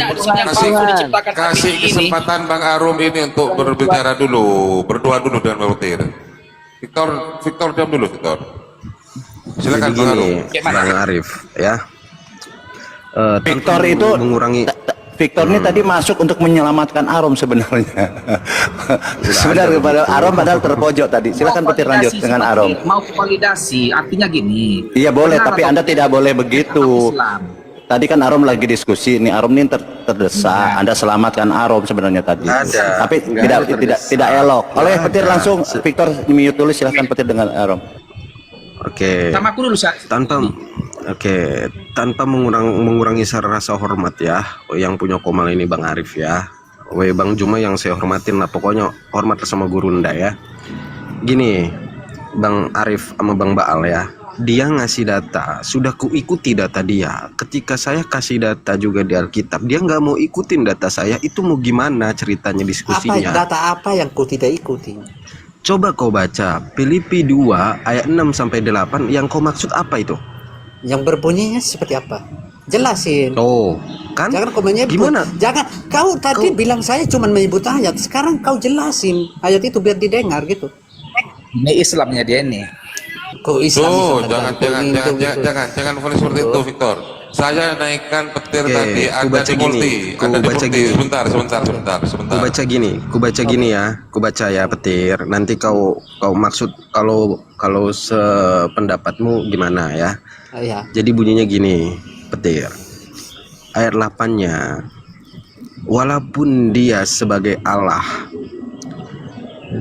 Kasih kesempatan Bang Arum ini untuk berbicara dulu, berdoa dulu dengan Bang Petir. Victor diam dulu, Victor. Silakan Jadi Bang Arum. gini, Bang Arif ya. Victor tanpa itu mengurangi. Victor ini tadi masuk untuk menyelamatkan Arom sebenarnya. Sebenarnya pada Arom padahal terpojok tadi. Silakan Mau Petir lanjut validasi dengan seperti- Arom. Mau validasi, artinya gini. Iya boleh, Benar tapi atau Anda tidak boleh Islam. begitu. Tadi kan Arom lagi diskusi, ini Arom ini terdesak. Anda selamatkan Arom sebenarnya tadi. Ada. Tapi Nggak tidak ada tidak terdesak. tidak elok. Oleh Nggak Petir ada. langsung Victor mute dulu, silakan Petir dengan Arom. Oke. Sama aku dulu, Syah. Tanpa mengurangi rasa hormat ya, yang punya komal ini Bang Arif ya. Bang Juma yang saya hormatin lah, pokoknya hormat sama gurunda ya. Gini, Bang Arif sama Bang Baal ya. Dia ngasih data, sudah kuikuti data dia. Ketika saya kasih data juga di Alkitab, dia nggak mau ikutin data saya. Itu mau gimana ceritanya diskusinya? Data apa yang kau tidak ikuti? Coba kau baca Filipi 2 ayat 6 sampai 8, yang kau maksud apa itu? Yang berbunyinya seperti apa? Jelasin. Oh, kan? Jangan kau menyebut. Gimana? Jangan. Kau tadi bilang saya cuma menyebut ayat. Sekarang kau jelasin ayat itu biar didengar gitu. Ini Islamnya dia ini. Kok Islam bisa Tuh, tergantung jangan itu, gitu. jangan volley seperti itu, Victor. Saya naikkan petir Oke, tadi, ku ada baca di gini, multi, ku ada di baca multi. gini. Sebentar. Ku baca gini ya, ku baca ya petir. Nanti kau maksud kalau sependapatmu gimana ya? Ya. Jadi bunyinya gini, petir. Ayat 8-nya, walaupun dia sebagai Allah,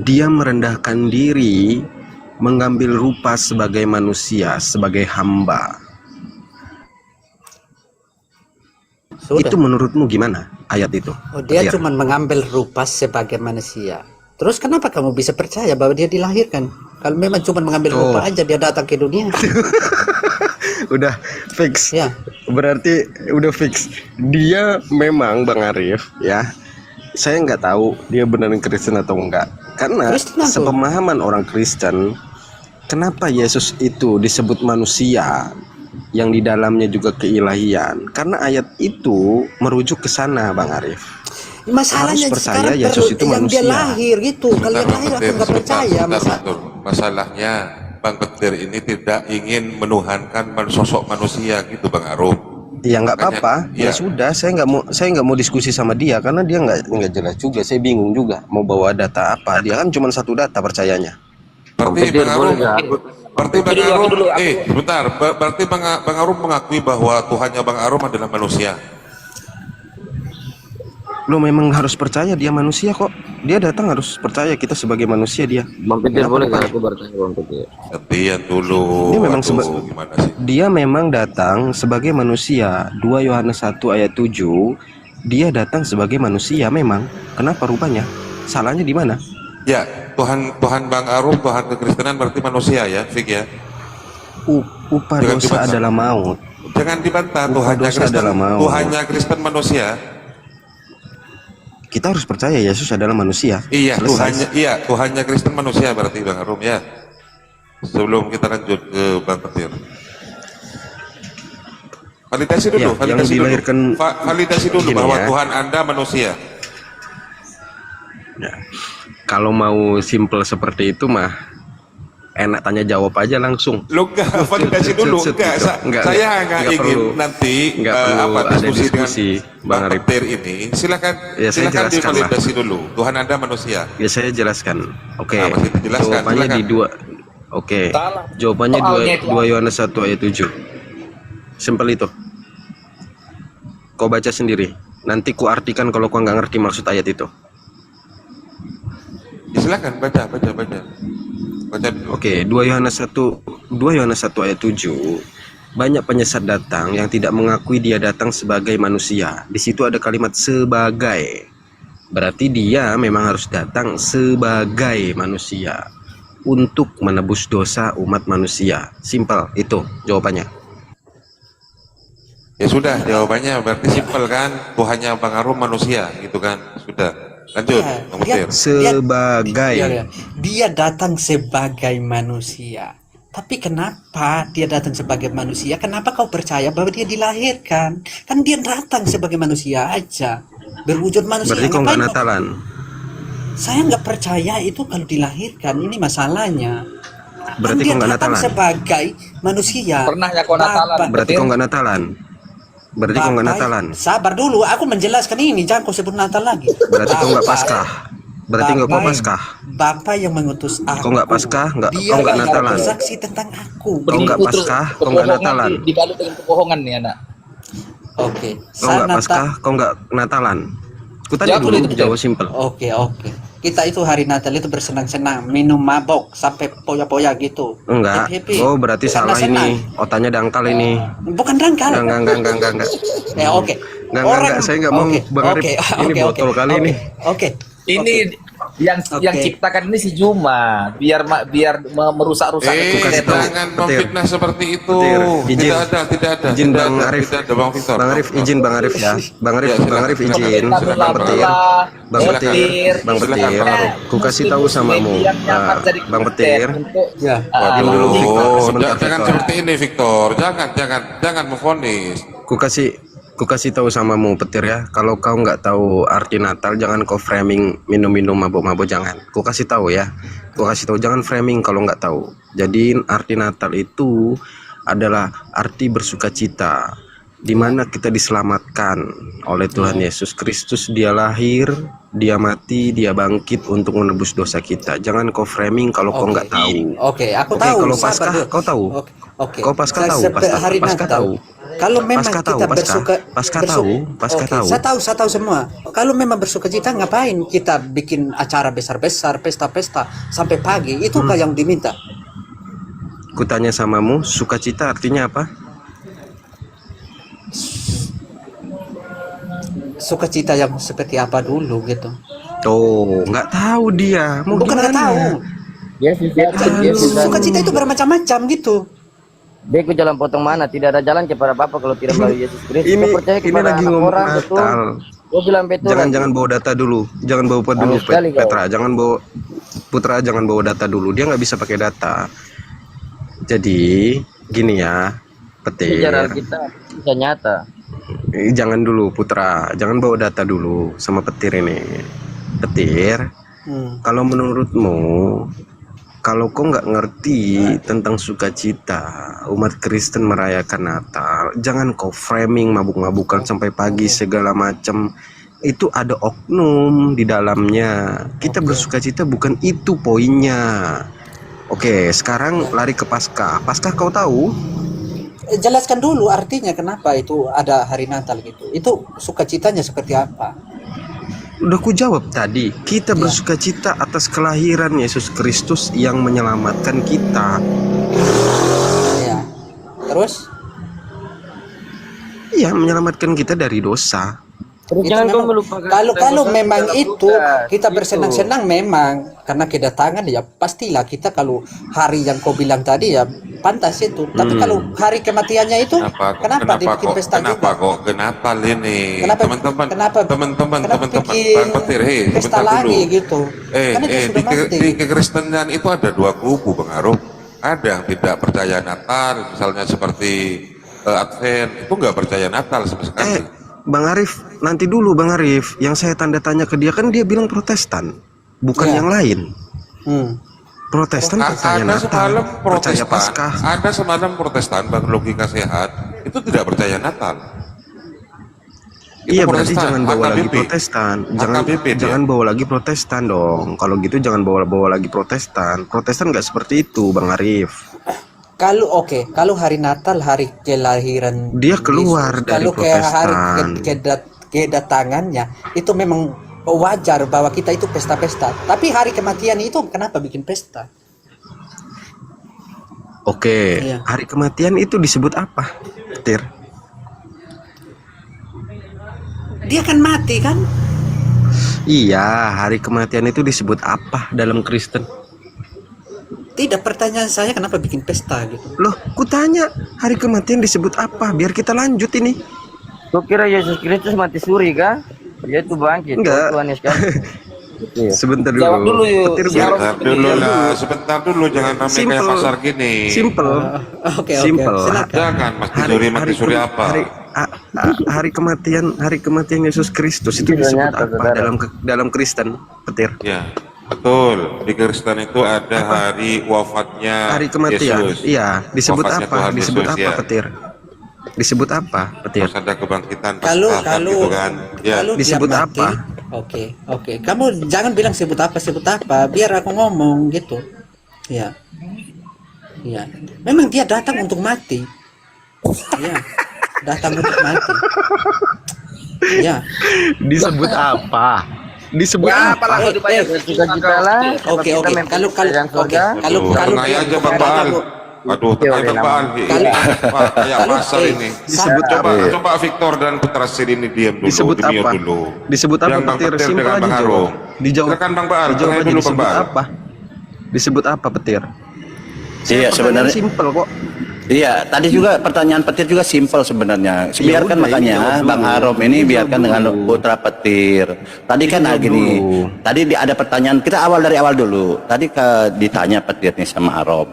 dia merendahkan diri, mengambil rupa sebagai manusia, sebagai hamba. Sudah. Itu menurutmu gimana ayat itu? Oh, dia Petir. cuma mengambil rupa sebagai manusia. Terus kenapa kamu bisa percaya bahwa dia dilahirkan? Kalau memang cuma mengambil Oh. rupa aja dia datang ke dunia. Udah fix. Ya. Berarti udah fix. Dia memang Bang Arif ya. Saya nggak tahu dia beneran Kristen atau enggak. Karena Kristen aku. sepemahaman orang Kristen, kenapa Yesus itu disebut manusia yang di dalamnya juga keilahian? Karena ayat itu merujuk ke sana, Bang Arif. Masalahnya Harus percaya sekarang Yesus itu yang dia manusia. lahir gitu. Kalau yang lahir aku nggak percaya. Betul. Masalahnya Bang Petir ini tidak ingin menuhankan sosok manusia gitu, Bang Arum. Ya nggak Makanya, apa-apa. ya. Ya sudah, saya nggak mau diskusi sama dia karena dia nggak jelas juga. Saya bingung juga mau bawa data apa. Dia kan cuma satu data percayanya. Berarti Bang Arum, sebentar. Berarti Bang Arum mengakui bahwa Tuhannya Bang Arum adalah manusia. Lo memang harus percaya dia manusia kok. Dia datang harus percaya kita sebagai manusia dia. Bang Petir Kenapa boleh lupa? nggak aku bertanya Bang Petir? Gantian dulu. Dia memang Aduh, gimana sih? Dia memang datang sebagai manusia. 2 Yohanes 1 ayat 7. Dia datang sebagai manusia memang. Kenapa rupanya? Salahnya di mana? Ya, Tuhan Bang Arum, Tuhan kekristenan berarti manusia ya, Fik ya. Upah Jangan dosa dibantah. adalah maut. Jangan dibantah, Upah Tuhannya dosa Kristen, adalah maut. Tuhannya Kristen manusia. Kita harus percaya Yesus adalah manusia. Iya, Selesai. Tuhannya Kristen manusia berarti Bang Arum ya. Sebelum kita lanjut ke Bang Petir. Validasi dulu, Ya, yang dilahirkan validasi dulu gini bahwa ya. Tuhan Anda manusia. Ya. Kalau mau simple seperti itu mah enak tanya jawab aja langsung. Lu enggak validasi dulu, enggak. Saya enggak ingin perlu, nanti nggak perlu ada diskusi, dengan Bang Bang Arif. Petir ini. Silakan Ya, saya silakan jelaskan lah. divalidasi dulu. Tuhan Anda manusia. Ya saya jelaskan. Oke. Nah, masih dijelaskan, Jawabannya silakan. di 2. Oke. Salah. Jawabannya Soalnya 2 Yohanes 1 ayat 7. Simpel itu. Kau baca sendiri. Nanti ku artikan kalau kau nggak ngerti maksud ayat itu. Ya, silakan baca. Baca dulu. Oke, 2 Yohanes 1 ayat 7. Banyak penyesat datang yang tidak mengakui dia datang sebagai manusia. Di situ ada kalimat sebagai. Berarti dia memang harus datang sebagai manusia untuk menebus dosa umat manusia. Simpel itu jawabannya. Ya sudah, jawabannya berarti simpel kan? Tuhannya Bang Arum manusia gitu kan? Sudah. Lanjut, Ya, Bang Petir. Sebagai. Dia datang sebagai manusia. Tapi kenapa dia datang sebagai manusia? Kenapa kau percaya bahwa dia dilahirkan? Kan dia datang sebagai manusia aja, berwujud manusia. Berarti kau nggak Ngapain Natalan. Saya nggak percaya itu kalau dilahirkan. Ini masalahnya. Berarti Kan kau nggak dia datang Natalan. sebagai manusia. Pernah ya kau Natalan? Bapak- Berarti kau nggak Natalan. Berarti kau nggak Bapak- Natalan. Sabar dulu, aku menjelaskan ini. Jangan kau sebut Natal lagi. Berarti kau nggak Bapak- Paskah. Berarti nggak kau Paskah. Bapak yang mengutus aku. Kau nggak Paskah, Dia kau nggak yang Natalan. bersaksi tentang aku. Kau nggak Paskah, kau nggak Natalan. Dibalut dengan kebohongan nih anak. Oke. Kau nggak Paskah, kau nggak Natalan. Kutanya Jawab dulu, dulu, jawab simpel. Oke. Kita itu hari Natal itu bersenang-senang, minum mabok sampai poya-poya gitu. Enggak. Happy-happy. Oh, berarti Karena salah senang. ini. Otaknya dangkal ini. Bukan dangkal. Enggak. Ya oke. Enggak, saya nggak mau, Oke, Bang Arif. oke, Ini oke, botol oke, kali oke, ini. Oke. Ini yang Oke. ciptakan ini si Juma biar merusak-rusak Aku kasih tahu. Jangan Petir. memfitnah seperti itu. Petir, izin. Tidak ada. Izin Tidak Bang ada, Arif. Tidak ada, Bang Victor. Bang Arif izin Bang Arif ya. Bang Arif, Ya, silakan, Bang Arif silakan. izin. Silakan, Bang Petir. Bang Silakan. Petir, Bang Silakan, Petir. Bang Arif. Ku kasih tahu samamu. Bang Petir. Ya. Diam dulu. Waduh, Sebentar, jangan Victor. seperti ini, Victor. Jangan memvonis. Ku kasih Ku kasih tahu samamu petir ya, kalau kau nggak tahu arti Natal, jangan kau framing minum-minum mabuk-mabuk, jangan. Ku kasih tahu ya, ku kasih tahu, jangan framing kalau nggak tahu. Jadi arti Natal itu adalah arti bersukacita, di mana kita diselamatkan oleh Tuhan Yesus Kristus. Dia lahir, dia mati, dia bangkit untuk menebus dosa kita. Jangan kau framing kalau kau nggak tahu. Oke, aku Oke, tahu. kalau sabar Paskah dulu. kau tahu. Oke. Kau Paskah tahu, Hari Paskah Natal. tahu. Kalau memang Paskah kita tahu, Paskah. bersuka, Paskah tahu, Paskah Oke, tahu. saya tahu semua. Kalau memang bersuka cita, ngapain kita bikin acara besar-besar, pesta-pesta sampai pagi? Itu kan yang diminta. Kutanya samamu, sukacita artinya apa? Sukacita yang seperti apa dulu gitu. Tuh, nggak tahu dia. Mau Bukan nggak gimana? tahu. Yes, Sukacita itu bermacam-macam gitu. Beko jalan potong mana? Tidak ada jalan kepada Bapa kalau tidak melalui Yesus Kristus. Ini Kau percaya ini kepada lagi anak ngomong orang, betul? Natal. Kau bilang betul. Jangan bawa data dulu, jangan bawa dulu Aneh sekali kau. Petra, jangan bawa Putra, jangan bawa data dulu. Dia nggak bisa pakai data. Jadi gini ya, petir. Sejarah kita bisa nyata. Jangan dulu Putra, jangan bawa data dulu sama petir ini. Petir, kalau menurutmu, kalau kau nggak ngerti tentang sukacita umat Kristen merayakan Natal, jangan kau framing mabuk-mabukan sampai pagi segala macam. Itu ada oknum di dalamnya. Kita bersukacita bukan itu poinnya. Oke, sekarang lari ke Paskah. Paskah kau tahu? Jelaskan dulu artinya kenapa itu ada hari Natal gitu. Itu sukacitanya seperti apa? Udah ku jawab tadi, kita bersukacita atas kelahiran Yesus Kristus yang menyelamatkan kita. Ya. Terus? Iya, menyelamatkan kita dari dosa. Terus Itu jangan kau memang- melupakan kalau memang itu kita Gitu. bersenang-senang memang karena kedatangan ya pastilah kita kalau hari yang kau bilang tadi ya pantas itu. Tapi kalau hari kematiannya itu kenapa dibikin pesta kenapa juga? kok ke Natal ini? Kenapa- Teman-teman, kenapa- teman-teman, kenapa teman-teman, bikin Bang Petir, hei, pesta sebentar dulu. lagi gitu? Kan itu sudah mati. Di kekristenan itu ada dua kubu, Bang Arum. Ada yang tidak percaya Natal, misalnya seperti Advent, itu nggak percaya Natal sama sekali. Bang Arif, nanti dulu Bang Arif. Yang saya tanda tanya ke dia kan dia bilang Protestan, bukan Ya. yang lain. Protestan Ada percaya Natal, semalam percaya Protestan, Paskah. ada semalam Protestan, Bang Logika Sehat, itu tidak percaya Natal. Itu Iya, berarti Protestan, jangan bawa lagi HKBP. Protestan. Jangan HKBP dia. jangan bawa lagi Protestan dong. Kalau gitu jangan bawa lagi Protestan. Protestan nggak seperti itu, Bang Arif. Kalau hari Natal hari kelahiran Dia keluar Yesus, dari kalau ke hari Protestan. kedatangannya itu memang wajar bahwa kita itu pesta-pesta. Tapi hari kematian itu kenapa bikin pesta? Oke, Iya. hari kematian itu disebut apa, Petir? Dia kan mati kan? Iya, hari kematian itu disebut apa dalam Kristen? Tidak, pertanyaan saya kenapa bikin pesta gitu. Loh, kutanya hari kematian disebut apa? Biar kita lanjut ini. Kau kira Yesus Kristus mati suri kah? Dia itu bangkit. Enggak. Oh, Tuhan Yesus kan. Iya. Sebentar dulu. Jawab dulu yuk. Petir Jawab. biar- Sebentar dulu, jangan namanya kayak Simple. pasar gini. Simple. Oke. Simple. Silakan. Jangan mati suri apa? Hari kematian Yesus Kristus itu Itu disebut nyata, apa saudara. dalam Kristen, Petir? Ya, betul. Di Kristen itu ada hari wafatnya Hari kematian. Yesus. Iya, disebut Wafatnya apa? Tuhan Disebut Yesus, apa, ya. Petir? Disebut apa, Petir? Terus ada kebangkitan Kalau Paskah, kan, gitu kan. Ya. kalau dia Disebut mati, apa? Oke. Kamu jangan bilang sebut apa, biar aku ngomong gitu. Ya. Memang dia datang untuk mati. Ya. Datang untuk mati. Ya. Disebut apa? Disebut Ya, apa? apalah kalau dibayar Sukacita lah. Oke. Kalau Tengah aja Bang Baal. Aduh, tengah Bang Baal. Pak, kayak pasar ini. Disebut Coba Victor dan Putra Sid ini diam dulu. Disebut demi apa? dulu. Disebut apa, Yang Bang Petir? Petir Simpel dengan aja Bang jawab. Arum. Dijawab. Silakan Bang Baal, Dijawab tengah aja, dulu Bang disebut Baal. apa? Disebut apa, Petir? Iya, sebenarnya Simpel kok. iya, tadi juga pertanyaan Petir juga simpel sebenarnya. Biarkan udah, makanya ini jawab Bang dulu. Arom ini Ini biarkan jawab dengan dulu. Putra Petir. Tadi kan jawab gini. dulu. Tadi ada pertanyaan, kita dari awal dulu. Tadi ditanya Petir nih sama Arom.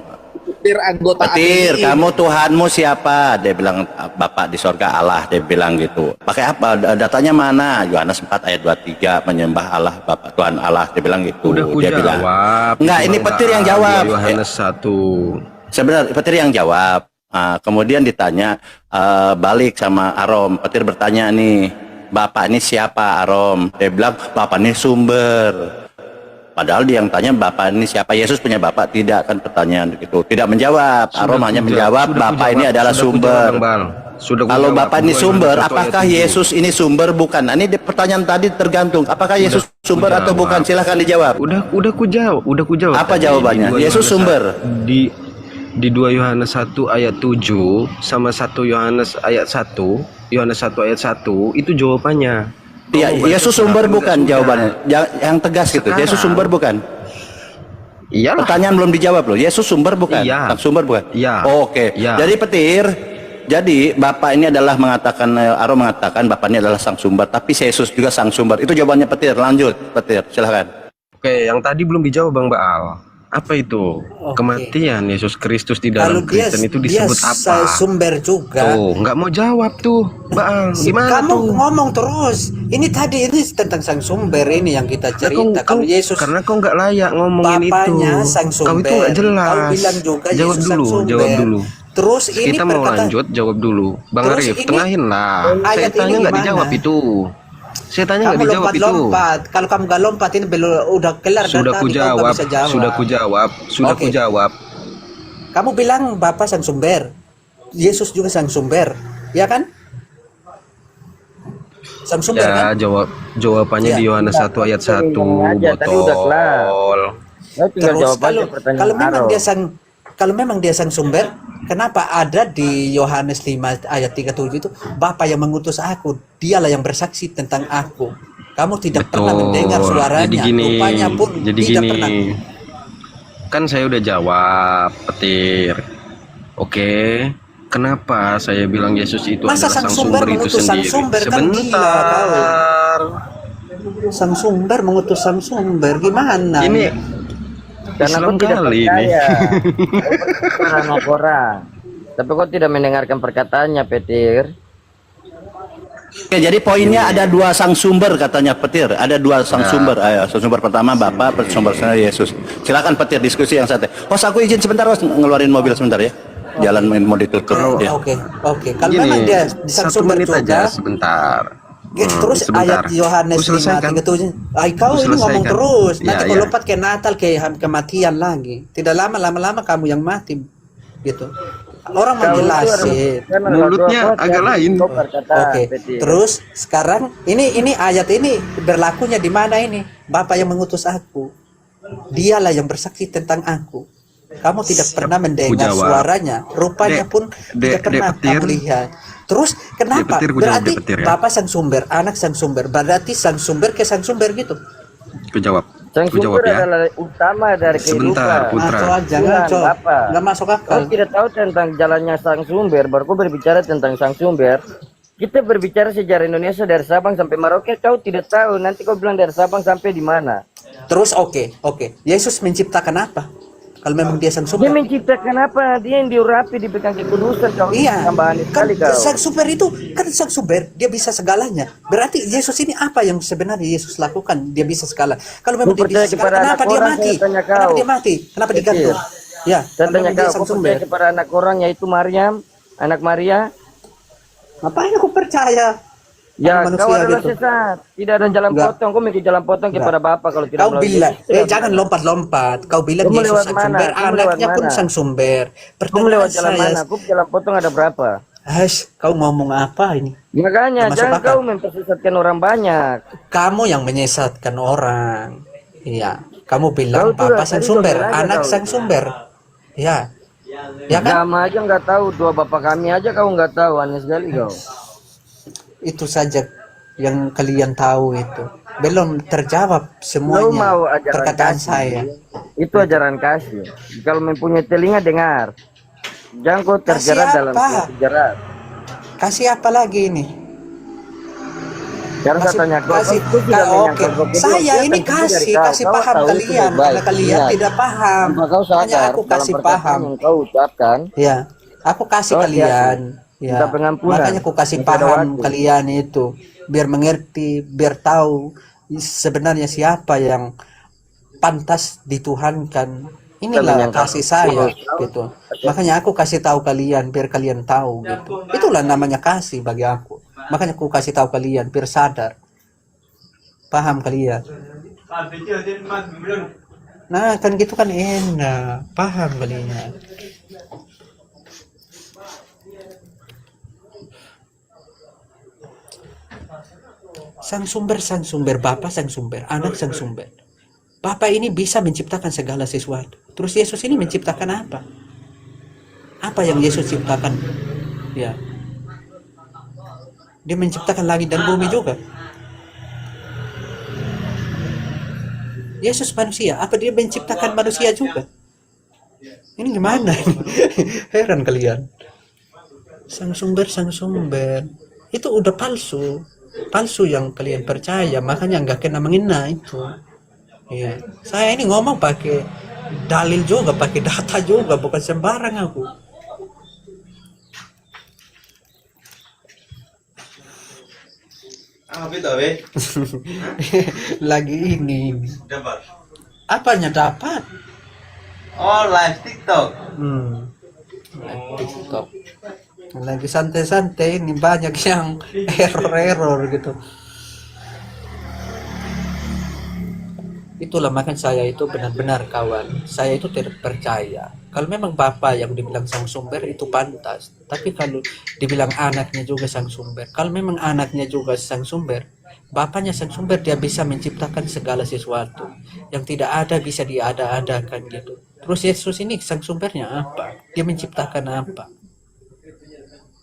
petir anggota Petir, API. kamu Tuhanmu siapa? Dia bilang Bapak di sorga Allah, dia bilang gitu. Pakai apa? Datanya mana? Yohanes 4 ayat 23, menyembah Allah Bapak Tuhan Allah, dia bilang gitu. Udah ku Dia bilang. jawab. Enggak, ini petir yang jawab. Yohanes 1. Sebenarnya petir yang jawab. Kemudian ditanya balik sama Arom. Petir bertanya nih, Bapak ini siapa Arom? Dia bilang Bapak ini sumber. Padahal dia yang tanya Bapak ini siapa? Yesus punya Bapak? Tidak, kan pertanyaan gitu. Tidak menjawab. Arom hanya menjawab Bapak ini adalah sumber. Kalau Bapak ini sumber, apakah Yesus ini sumber? Bukan. Ini pertanyaan tadi tergantung. Apakah Yesus sumber atau bukan? Silahkan dijawab. Udah ku jawab. Apa tadi. jawabannya? Di 2 Yesus Yohanes sumber. Di 2 Yohanes 1 ayat 7 sama 1 Yohanes ayat 1, Yohanes 1 ayat 1 itu jawabannya. Iya, Yesus sumber bukan jawabannya. Yang tegas gitu. Sekarang. Yesus sumber bukan. Iya. Pertanyaan belum dijawab loh. Yesus sumber bukan? Iya. Sumber bukan? Iya. Oke. Iya. Jadi petir. Jadi Bapak ini adalah mengatakan, Arom mengatakan Bapak ini adalah sang sumber. Tapi Yesus juga sang sumber. Itu jawabannya petir. Lanjut petir. Silahkan. Oke, yang tadi belum dijawab Bang Baal. Apa itu? Kematian Yesus Kristus di dalam Kristen itu disebut apa? Sumber juga. Tuh, nggak mau jawab tuh, Baal. Gimana Kamu tuh? ngomong terus. Ini tadi ini tentang sang sumber ini yang kita cerita. Kalau Yesus Karena kau nggak layak ngomongin Bapaknya itu. sang sumber. Kau itu nggak jelas. Kau bilang juga jawab Yesus dulu, sang sumber. jawab dulu. Terus ini Kita mau perkataan lanjut, jawab dulu. Bang Terus Arif, ini tengahin lah. Saya ayat ini tanya nggak gimana? dijawab itu. Saya tanya nggak kamu dijawab itu. lompat-lompat. Kalau kamu nggak lompat ini belum udah kelar Sudah dari ku tadi, kau nggak jawab, bisa jawab. sudah ku jawab, sudah ku Oke. jawab. Kamu bilang Bapa sang sumber. Yesus juga sang sumber. Ya kan? Sang sumber kan? Ya, jawabannya Iya. di Yohanes 1 ayat 1, aja, tadi udah kelar. botol. Nah, tinggal Terus jawab aja pertanyaan kalau memang dia sang sumber, kenapa ada di Yohanes 5 ayat 37 itu Bapa yang mengutus aku, dialah yang bersaksi tentang aku. Kamu tidak pernah mendengar suaranya, Jadi gini, rupanya pun jadi tidak gini. pernah. Kan saya udah jawab, petir. Oke. Kenapa saya bilang Yesus itu Masa adalah sang sang sumber sumber itu mengutus sang sendiri? sumber, kan gila Sebentar. Sang sumber mengutus sang sumber, gimana? Ini karena Islam kau tidak kali ini. percaya. Kau anak orang. Tapi kau tidak mendengarkan perkataannya, Petir. Oke, jadi poinnya ada 2 sang sumber katanya petir. Ada 2 sang sumber. Ayo, sang sumber pertama Bapak, sumber Yesus. Silakan petir diskusi yang santai. Aku izin sebentar, ngeluarin mobil sebentar ya. Jalan mau ditutup. Ya. Oke. Kalau Gini, memang dia sang 1 sumber menit juga, aja, sebentar. terus sebentar. ayat Yohanes Ku selesaikan. 5:37. Ay, kau Ku ini ngomong selesaikan. terus. Nanti Ya, kau ya. lompat ke Natal ke kematian lagi. Tidak lama-lama kamu yang mati. Gitu. Orang mau jelasin. Mulutnya agak lain. Oke. Terus sekarang ini ayat ini berlakunya di mana ini? Bapa yang mengutus aku. Dialah yang bersaksi tentang aku. Kamu tidak pernah mendengar jawab. suaranya. Rupanya Dek, pun tidak Dek pernah Petir. kamu lihat. Terus kenapa? Petir, ku jawab, Berarti Dek Petir, ya. Bapak sang sumber, anak sang sumber. Berarti sang sumber ke sang sumber gitu. Ku jawab. Sang Ku jawab sumber ya. adalah utama dari Sebentar, kehidupan. Putra. Jangan, Tuhan, Bapa. nggak masuk Kau akal. tidak tahu tentang jalannya sang sumber, baru kau berbicara tentang sang sumber. Kita berbicara sejarah Indonesia dari Sabang sampai Merauke, kau tidak tahu. Nanti kau bilang dari Sabang sampai di mana. Terus oke. Yesus menciptakan apa? Kalau memang dia sang Dia sumber. menciptakan apa? Dia yang diurapi, diberikan kekudusan. Kau Iya, tambahan kan sekali kau. sang sumber itu kan sang sumber, dia bisa segalanya. Berarti Yesus ini apa yang sebenarnya Yesus lakukan? Dia bisa segala. Kalau memang dia Lu bisa percaya segala, kepada kenapa anak dia orang, mati? saya tanya kau. Kenapa dia mati? Kenapa Kecil. digantung? Ya, Saya kalau tanya memang dia kau, sang kau sumber. percaya kepada anak orang yaitu Maryam, anak Maria? Ngapain aku percaya? Ya, Manusia kau adalah gitu. sesat. Tidak ada jalan Enggak. potong. Kau mikir jalan potong kepada Bapa kalau tidak Kau melalui bilang, Yesus. jangan lompat-lompat. Kau bilang Kamu Yesus lewat sang mana? sumber, Kamu lewat anaknya pun mana? sang sumber. Kau Pertanyaan lewat jalan saya, mana? Kau jalan potong ada berapa? kau ngomong apa ini? Makanya Nggak masuk jangan akal. kau mempersesatkan orang banyak. Kamu yang menyesatkan orang. Iya, kamu Kau bilang tuh Bapak dari sang tadi sumber, doain aja anak kau. sang sumber. Ya. Ya kan? Agama aja nggak tahu, doa Bapak kami aja kau nggak tahu, aneh sekali kau. Itu saja yang kalian tahu itu. Belum terjawab Kau semuanya mau ajaran perkataan kasih. saya. Itu ajaran kasih. Kalau mempunyai telinga dengar. Jangan kau terjerat Kasih dalam apa? jerat. Kasih apa lagi ini? Sekarang saya tanya kau, kasih kau tidak oke. menyangkal krokodil, Saya kelihatan ini itu dari kasih kau. kasih Kau paham tahu itu kalian baik. karena kalian Lihat. tidak paham. Tanpa kau Makanya sadar aku dalam kasih perkataan paham. yang kau ucapkan, Ya, aku kasih kau kalian. hati-hati. Ya, Minta pengampunan. makanya aku kasih Masih ada paham waktu. kalian itu biar mengerti, biar tahu sebenarnya siapa yang pantas dituhankan. Inilah menyangkal kasih saya krokodil. gitu. Makanya aku kasih tahu kalian biar kalian tahu gitu. Itulah namanya kasih bagi aku. Makanya aku kasih tahu kalian biar sadar. Paham kalian? Nah, kan gitu kan enak. Paham kalian? Sang sumber, Bapa sang sumber, anak sang sumber. Bapa ini bisa menciptakan segala sesuatu. Terus Yesus ini menciptakan apa? Apa yang Yesus ciptakan? Ya. Dia menciptakan langit dan bumi juga. Yesus manusia, apa dia menciptakan manusia juga? Ini gimana? Heran kalian. Sang sumber. Itu udah palsu. Palsu yang kalian percaya, makanya nggak kena mengena itu. Iya. Saya ini ngomong pakai dalil juga, pakai data juga, bukan sembarang aku. Lagi ini. Dapat. Apanya dapat? Oh, live TikTok. Live TikTok. Lagi santai-santai ini banyak yang error gitu. Itulah makanya saya itu benar-benar kawan. Saya itu tidak percaya. Kalau memang bapak yang dibilang sang sumber itu pantas. Tapi kalau dibilang anaknya juga sang sumber. Kalau memang anaknya juga sang sumber, bapaknya sang sumber, dia bisa menciptakan segala sesuatu. Yang tidak ada bisa diada-adakan gitu. Terus Yesus ini sang sumbernya apa? Dia menciptakan apa?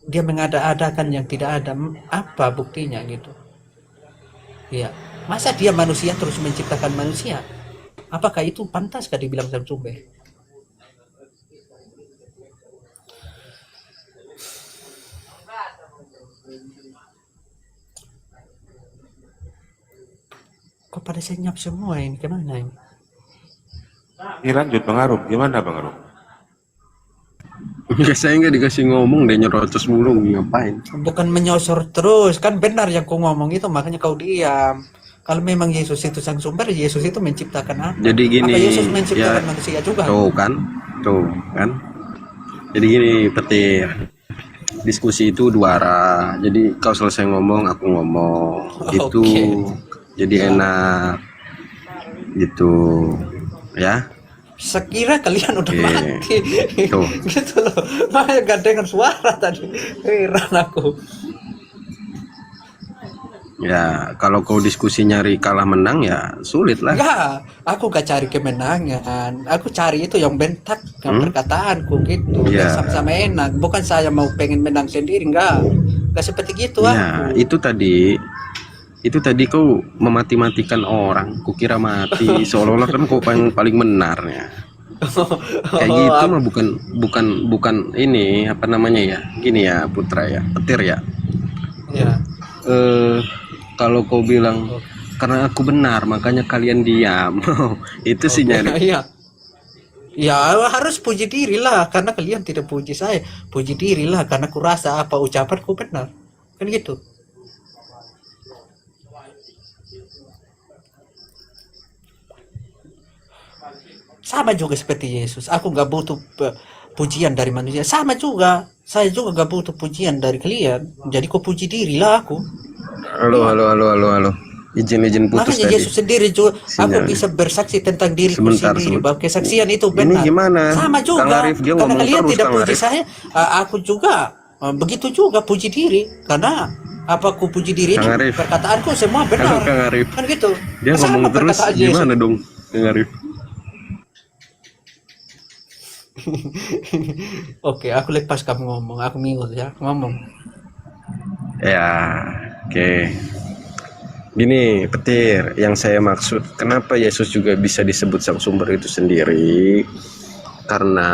Dia mengada-adakan yang tidak ada. Apa buktinya gitu? Iya. Masa dia manusia terus menciptakan manusia? Apakah itu pantaskah dibilang sang sumber? Kok pada senyap semua ini? Kemana ini? Lanjut Bang Arum, gimana Bang Arum? Ya saya nggak dikasih ngomong deh, nyerocos mulu, ngapain? Bukan menyosor terus, kan benar yang kau ngomong itu, makanya kau diam. Kalau memang Yesus itu sang sumber, Yesus itu menciptakan apa? Jadi gini, apa Yesus menciptakan ya, manusia juga? tuh kan. Jadi gini, petir. Diskusi itu dua arah. Jadi kau selesai ngomong, aku ngomong. Itu jadi enak. Gitu. Ya. Sekira kalian udah mati. Tuh. Gitu loh. Makanya gak dengar suara tadi. Heran aku. Ya, kalau kau diskusi nyari kalah menang ya sulit lah. Enggak, aku gak cari kemenangan. Aku cari itu yang bentak perkataanku gitu. Ya. Yang sama-sama enak. Bukan saya mau pengen menang sendiri, enggak. Enggak seperti gitu Ya, aku. itu tadi kau memati-matikan orang. Kukira mati seolah-olah kan kau paling benar ya. Kayak gitu mah bukan ini apa namanya ya. Gini ya Putra ya, petir ya. Ya. Kalau kau bilang karena aku benar makanya kalian diam. Itu sih nyari. Iya. Ya harus puji diri lah, karena kalian tidak puji saya. Puji diri lah karena ku rasa apa ucapanku benar. Kan gitu. Sama juga seperti Yesus. Aku nggak butuh pujian dari manusia. Sama juga. Saya juga nggak butuh pujian dari kalian. Jadi ku puji diri lah aku. Halo. Izin putus makanya tadi. Yesus sendiri juga, Sinyal. aku bisa bersaksi tentang diriku Sebentar. sendiri bahwa kesaksian itu Ini benar. gimana? Sama juga. Kang Arif dia Karena ngomong kalian terus, tidak Kang puji Arif. saya, aku juga begitu juga puji diri. Karena apa aku puji diri Kang ini Arif. perkataanku semua benar. Halo, Kang Arif. Kan gitu. Dia Sama ngomong terus perkataan Yesus. gimana dong Kang Arif? Oke, aku lepas kamu ngomong, aku minggu ya ngomong. Ya, oke. Gini, petir, yang saya maksud, kenapa Yesus juga bisa disebut sang sumber itu sendiri? Karena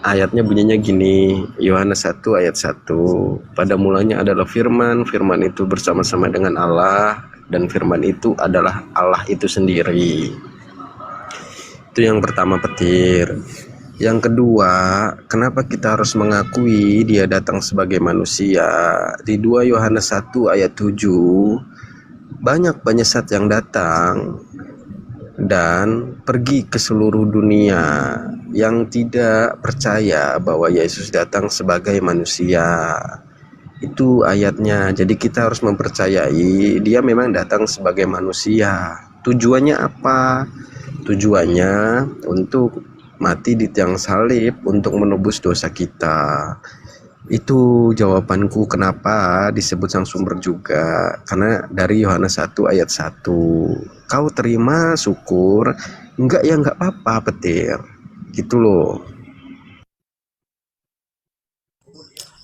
ayatnya bunyinya gini, Yohanes 1 ayat 1. Pada mulanya adalah firman, firman itu bersama-sama dengan Allah, dan firman itu adalah Allah itu sendiri. Itu yang pertama, petir. Yang kedua, kenapa kita harus mengakui dia datang sebagai manusia? Di 2 Yohanes 1 ayat 7, banyak penyesat yang datang dan pergi ke seluruh dunia yang tidak percaya bahwa Yesus datang sebagai manusia. Itu ayatnya. Jadi kita harus mempercayai dia memang datang sebagai manusia. Tujuannya apa? Tujuannya untuk mati di tiang salib untuk menebus dosa kita. Itu jawabanku kenapa disebut sang sumber juga, karena dari Yohanes 1 ayat 1. Kau terima, syukur, enggak ya enggak apa-apa, petir. Gitu loh.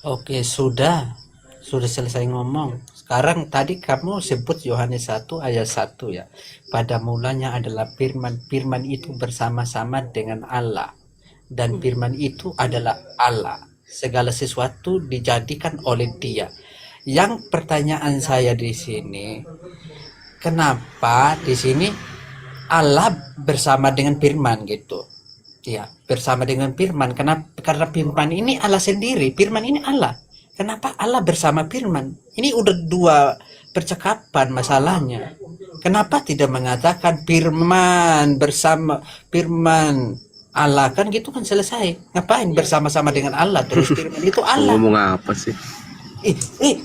Oke, sudah selesai ngomong. Sekarang tadi kamu sebut Yohanes 1 ayat 1 ya. Pada mulanya adalah firman, firman itu bersama-sama dengan Allah, dan firman itu adalah Allah. Segala sesuatu dijadikan oleh Dia. Yang pertanyaan saya di sini, kenapa di sini Allah bersama dengan firman gitu? Ya, bersama dengan firman. Kenapa? Karena firman ini Allah sendiri, firman ini Allah. Kenapa Allah bersama firman? Ini udah 2 percakapan masalahnya. Kenapa tidak mengatakan firman bersama firman Allah, kan gitu kan selesai. Ngapain bersama-sama dengan Allah terus firman itu Allah? Ngomong apa sih?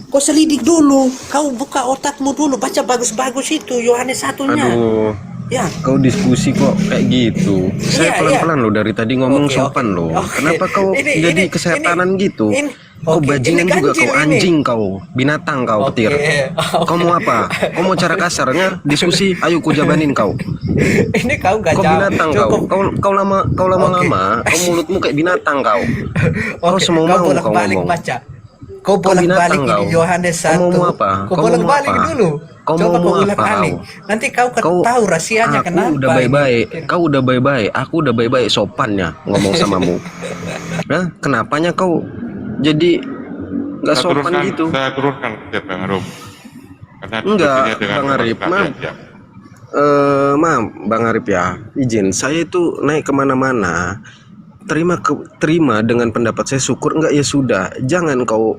Kau selidik dulu, kau buka otakmu dulu, baca bagus-bagus itu Yohanes 1-nya. Aduh, ya. Kau diskusi kok kayak gitu. Saya Iya, pelan-pelan loh dari tadi ngomong Oke, sopan loh. oke. Kenapa kau jadi kesetanan gitu? Kau bajingan juga, kau anjing, kau binatang, kau petir. Kau mau apa? Kau mau cara kasarnya diskusi? Ayo ku jabanin kau. Ini kau gak Kau jawab. binatang kau. Kau lama-lama kau mulutmu kayak binatang kau. Kau semua mau kau bolak-balik ngomong. baca. Kau bolak-balik binatang, ini kau. Yohanes 1. Kau mau apa? Kau Kau mau bolak-balik apa? dulu. Kau Coba mau kau apa, ulang-alik. kau? Nanti kau tahu rahasianya Aku kenapa. udah baik-baik. ini. Kau udah baik-baik. Aku udah baik-baik sopannya ngomong samamu. Nah, kenapanya kau jadi nggak sopan gitu? Saya turunkan ke Bang Arum. Karena Enggak, diskusinya dengan Bang Arif, orang maaf. aja. Maaf, Bang Arif ya. Izin, saya itu naik kemana-mana. Terima dengan pendapat saya, syukur enggak ya sudah. Jangan kau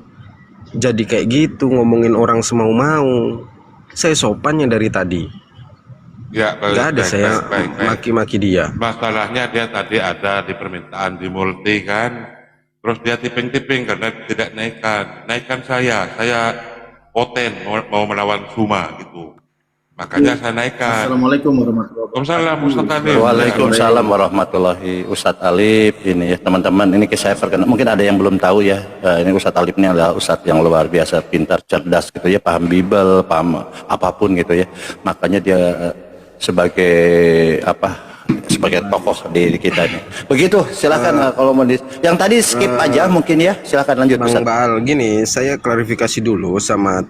jadi kayak gitu ngomongin orang semau-mau. Saya sopannya dari tadi. Ya, Nggak ada saya maki-maki dia. Masalahnya dia tadi ada di permintaan di multi kan. Terus dia tiping-tiping karena tidak naikkan saya poten mau melawan Suma gitu, makanya saya naikkan. Assalamualaikum warahmatullahi Waalaikumsalam Ustaz Alif. Waalaikumsalam warahmatullahi. Ustadz Alif ini ya teman-teman, ini saya perkenal, mungkin ada yang belum tahu ya, ini Ustadz Alif ini adalah Ustadz yang luar biasa, pintar, cerdas gitu ya, paham Bible, paham apapun gitu ya, makanya dia sebagai sebagai tokoh di kita ini. Begitu, silakan kalau mau yang tadi skip aja mungkin ya, silakan lanjut Bang Ustadz. Baal, gini, saya klarifikasi dulu sama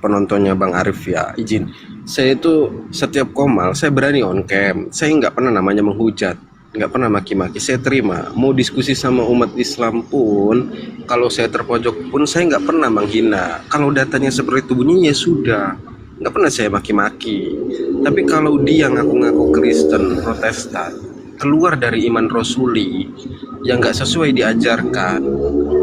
penontonnya Bang Arif ya, izin. Saya itu setiap komal, saya berani on cam. Saya nggak pernah namanya menghujat, nggak pernah maki-maki. Saya terima. Mau diskusi sama umat Islam pun, kalau saya terpojok pun, saya nggak pernah menghina. Kalau datanya seperti itu bunyinya, sudah. Nggak pernah saya maki-maki. Tapi kalau dia ngaku-ngaku Kristen, Protestan, keluar dari iman Rasuli yang nggak sesuai diajarkan,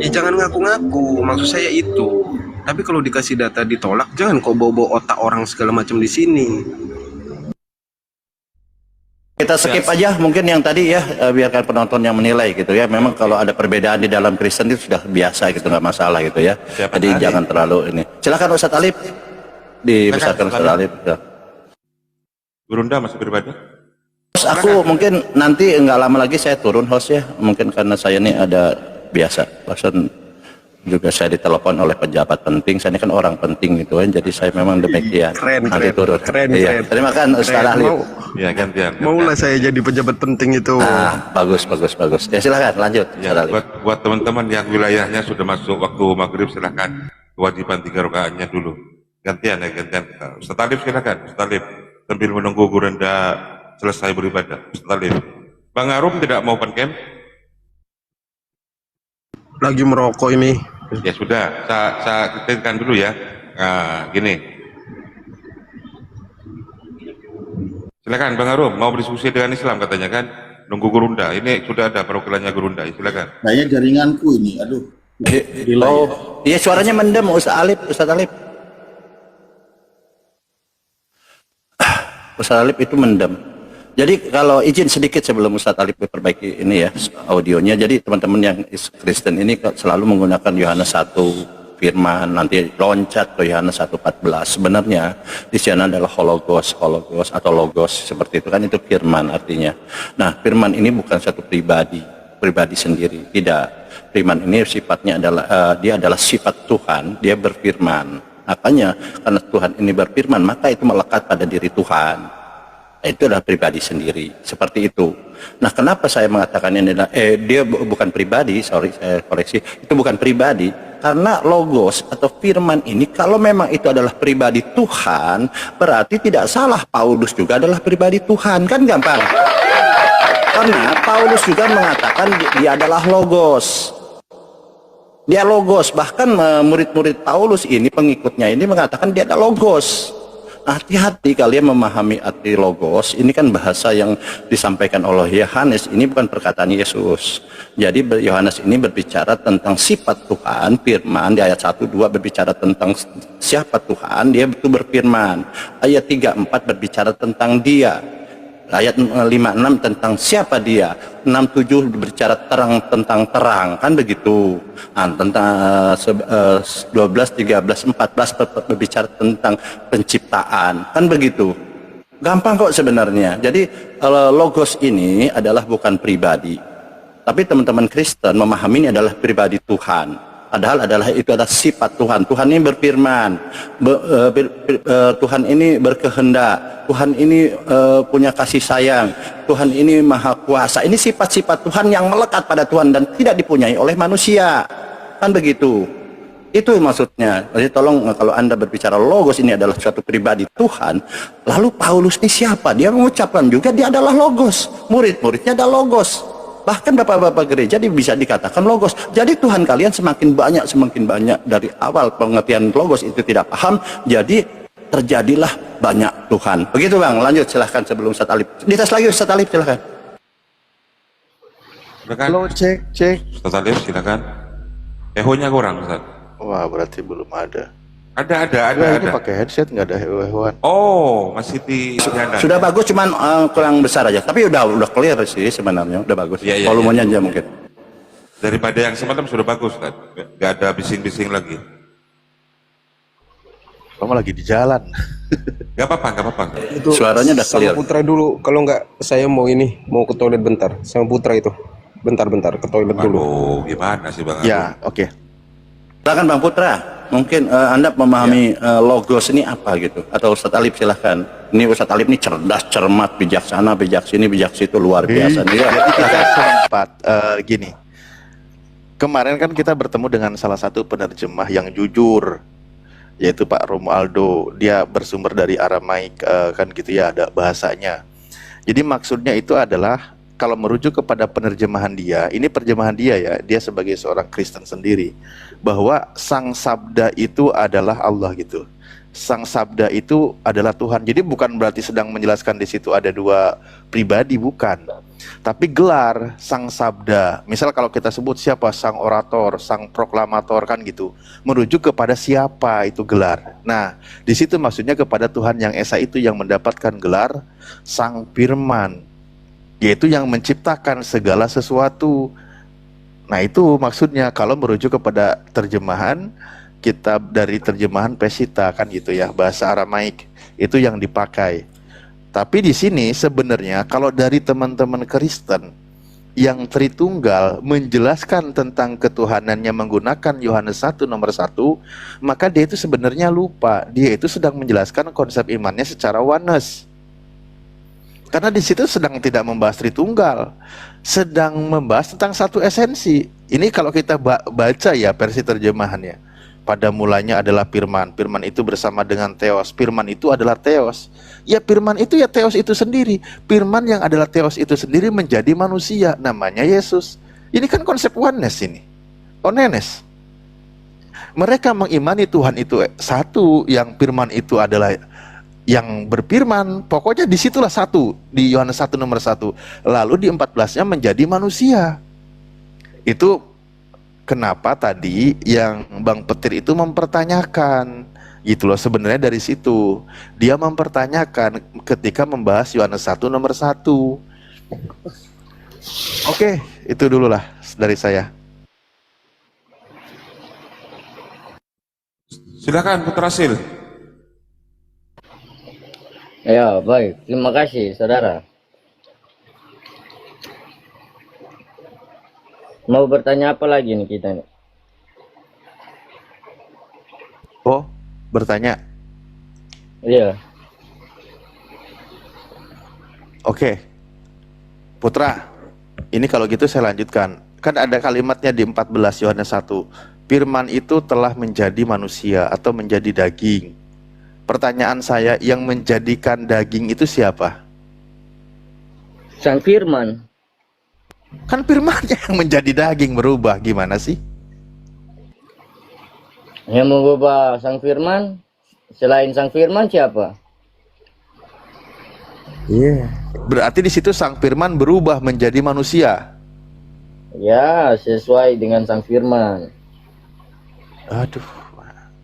ya jangan ngaku-ngaku. Maksud saya itu. Tapi kalau dikasih data ditolak, jangan kau bawa-bawa otak orang segala macam di sini. Kita skip aja mungkin yang tadi ya, biarkan penonton yang menilai gitu ya. Memang kalau ada perbedaan di dalam Kristen itu sudah biasa gitu, nggak masalah gitu ya. Jadi jangan terlalu ini. Silakan Ustadz Alif, dibesarkan Ustadz Alif. Ya. Berunda masih beribadah? Terus aku mungkin nanti nggak lama lagi saya turun host ya, mungkin karena saya ini ada biasa, bahkan juga saya ditelepon oleh pejabat penting, saya ini kan orang penting gitu kan, jadi saya memang demikian. Keren, nanti keren, turun. keren, Iya. keren. Terima kasih Ustadz Alif. Ya gantian. Maulah saya jadi pejabat penting itu. Bagus. Ya silakan lanjut. Ya, buat teman-teman yang wilayahnya sudah masuk waktu maghrib, silakan kewajiban 3 rakaatnya dulu. Gantian kita. Ustadz Alif silakan. Ustadz Alif sambil menunggu Gurunda selesai beribadah. Ustadz Alif. Bang Arum tidak mau open camp? Lagi merokok ini. Ya sudah, saya ketikkan dulu ya. Nah, gini. Silakan Bang Arum, mau berdiskusi dengan Islam katanya kan? Nunggu Gurunda. Ini sudah ada perwakilannya Gurunda. Silakan. Kayaknya jaringanku ini, aduh. Iya suaranya mendem Ustaz Alip. Ustaz Alip itu mendem. Jadi kalau izin sedikit sebelum Ustaz Alip memperbaiki ini ya audionya. Jadi teman-teman yang Kristen ini selalu menggunakan Yohanes 1 firman, nanti loncat ke Yohanes 1:14. Sebenarnya di sana adalah hologos atau logos seperti itu kan, itu firman artinya. Nah, firman ini bukan satu pribadi sendiri, tidak. Firman ini sifatnya adalah dia adalah sifat Tuhan, dia berfirman. Makanya karena Tuhan ini berfirman, maka itu melekat pada diri Tuhan. Nah, itu adalah pribadi sendiri, seperti itu. Nah, kenapa saya mengatakan ini adalah dia bukan pribadi, sorry saya koreksi, itu bukan pribadi, karena logos atau firman ini kalau memang itu adalah pribadi Tuhan, berarti tidak salah Paulus juga adalah pribadi Tuhan, kan gampang. Karena Paulus juga mengatakan dia adalah logos. Dia logos, bahkan murid-murid Paulus ini, pengikutnya ini mengatakan dia adalah logos. Hati-hati kalian memahami arti logos. Ini kan bahasa yang disampaikan oleh Yohanes, ini bukan perkataan Yesus. Jadi Yohanes ini berbicara tentang sifat Tuhan, firman. Di ayat 1-2 berbicara tentang siapa Tuhan, dia itu berfirman. Ayat 3-4 berbicara tentang dia. Ayat 5-6 tentang siapa dia. 6-7 berbicara terang tentang terang, kan begitu. Nah, tentang 12, 13, 14 berbicara tentang penciptaan, kan begitu. Gampang kok sebenarnya. Jadi logos ini adalah bukan pribadi, tapi teman-teman Kristen memahami ini adalah pribadi Tuhan. Padahal itu adalah sifat Tuhan. Tuhan ini berfirman, Tuhan ini berkehendak, Tuhan ini punya kasih sayang, Tuhan ini maha kuasa. Ini sifat-sifat Tuhan yang melekat pada Tuhan dan tidak dipunyai oleh manusia, kan begitu. Itu maksudnya. Jadi tolong, kalau Anda berbicara logos ini adalah suatu pribadi Tuhan, lalu Paulus ini siapa? Dia mengucapkan juga dia adalah logos, murid-muridnya adalah logos. Bahkan bapak-bapak gereja bisa dikatakan logos. Jadi Tuhan kalian semakin banyak dari awal pengertian logos itu tidak paham, jadi terjadilah banyak Tuhan. Begitu Bang, lanjut silahkan sebelum Ustaz Alip. Dites lagi Ustaz Alip silahkan. Halo, cek. Ustaz Alip silahkan. Ehonya kurang Ustaz. Wah, berarti belum ada. Ada. Ini pakai headset nggak ada hewan. Oh, masih di Anda. Sudah bagus, cuman kurang besar aja. Tapi udah clear sih sebenarnya, udah bagus. Iya, Volumenya aja mungkin. Daripada yang semalam sudah bagus kan, nggak ada bising-bising lagi. Kamu lagi di jalan. Gak apa-apa. Itu suaranya udah clear. Sama Putra dulu, kalau nggak saya mau ke toilet bentar. Sama Putra itu, bentar ke toilet dulu. Oh, gimana sih Bang? Ya, oke. Silakan Bang Putra. Mungkin Anda memahami logos ini apa gitu, atau Ustadz Alip silahkan. Ini Ustadz Alip ini cerdas, cermat, bijaksana, bijak sini, bijak situ, luar biasa. Jadi kita sempat gini. Kemarin kan kita bertemu dengan salah satu penerjemah yang jujur, yaitu Pak Romualdo. Dia bersumber dari Aramaik, kan gitu ya, ada bahasanya. Jadi maksudnya itu adalah kalau merujuk kepada penerjemahan dia, ini terjemahan dia ya, dia sebagai seorang Kristen sendiri, bahwa Sang Sabda itu adalah Allah gitu. Sang Sabda itu adalah Tuhan. Jadi bukan berarti sedang menjelaskan di situ ada dua pribadi, bukan. Tapi gelar Sang Sabda, misal kalau kita sebut siapa, Sang Orator, Sang Proklamator, kan gitu, merujuk kepada siapa itu gelar. Nah, di situ maksudnya kepada Tuhan yang Esa itu yang mendapatkan gelar Sang Firman, yaitu yang menciptakan segala sesuatu. Nah, itu maksudnya kalau merujuk kepada terjemahan kitab dari terjemahan Pesita, kan gitu ya, bahasa Aramaik itu yang dipakai. Tapi di sini sebenarnya kalau dari teman-teman Kristen yang Tritunggal menjelaskan tentang ketuhanannya menggunakan Yohanes 1 nomor 1, maka dia itu sebenarnya lupa. Dia itu sedang menjelaskan konsep imannya secara oneness. Karena di situ sedang tidak membahas Tritunggal, sedang membahas tentang satu esensi. Ini kalau kita baca ya versi terjemahannya. Pada mulanya adalah Firman, Firman itu bersama dengan Theos, Firman itu adalah Theos. Ya Firman itu ya Theos itu sendiri. Firman yang adalah Theos itu sendiri menjadi manusia, namanya Yesus. Ini kan konsep oneness ini, onenes. Mereka mengimani Tuhan itu satu, yang Firman itu adalah yang berfirman, pokoknya disitulah satu, di Yohanes 1 nomor 1. Lalu di 14-nya menjadi manusia. Itu kenapa tadi yang Bang Petir itu mempertanyakan, gitu loh, sebenarnya dari situ. Dia mempertanyakan ketika membahas Yohanes 1 nomor 1. Oke, itu dulu lah dari saya. Silakan Putra Sil. Ya, baik. Terima kasih, saudara. Mau bertanya apa lagi nih kita nih? Oh, bertanya. Iya. Oke. Putra, ini kalau gitu saya lanjutkan. Kan ada kalimatnya di 14 Yohanes 1. Firman itu telah menjadi manusia atau menjadi daging. Pertanyaan saya, yang menjadikan daging itu siapa? Sang Firman. Kan firmannya yang menjadi daging, berubah, gimana sih? Yang mengubah Sang Firman, selain Sang Firman siapa? Iya. Berarti di situ Sang Firman berubah menjadi manusia. Ya, sesuai dengan Sang Firman. Aduh,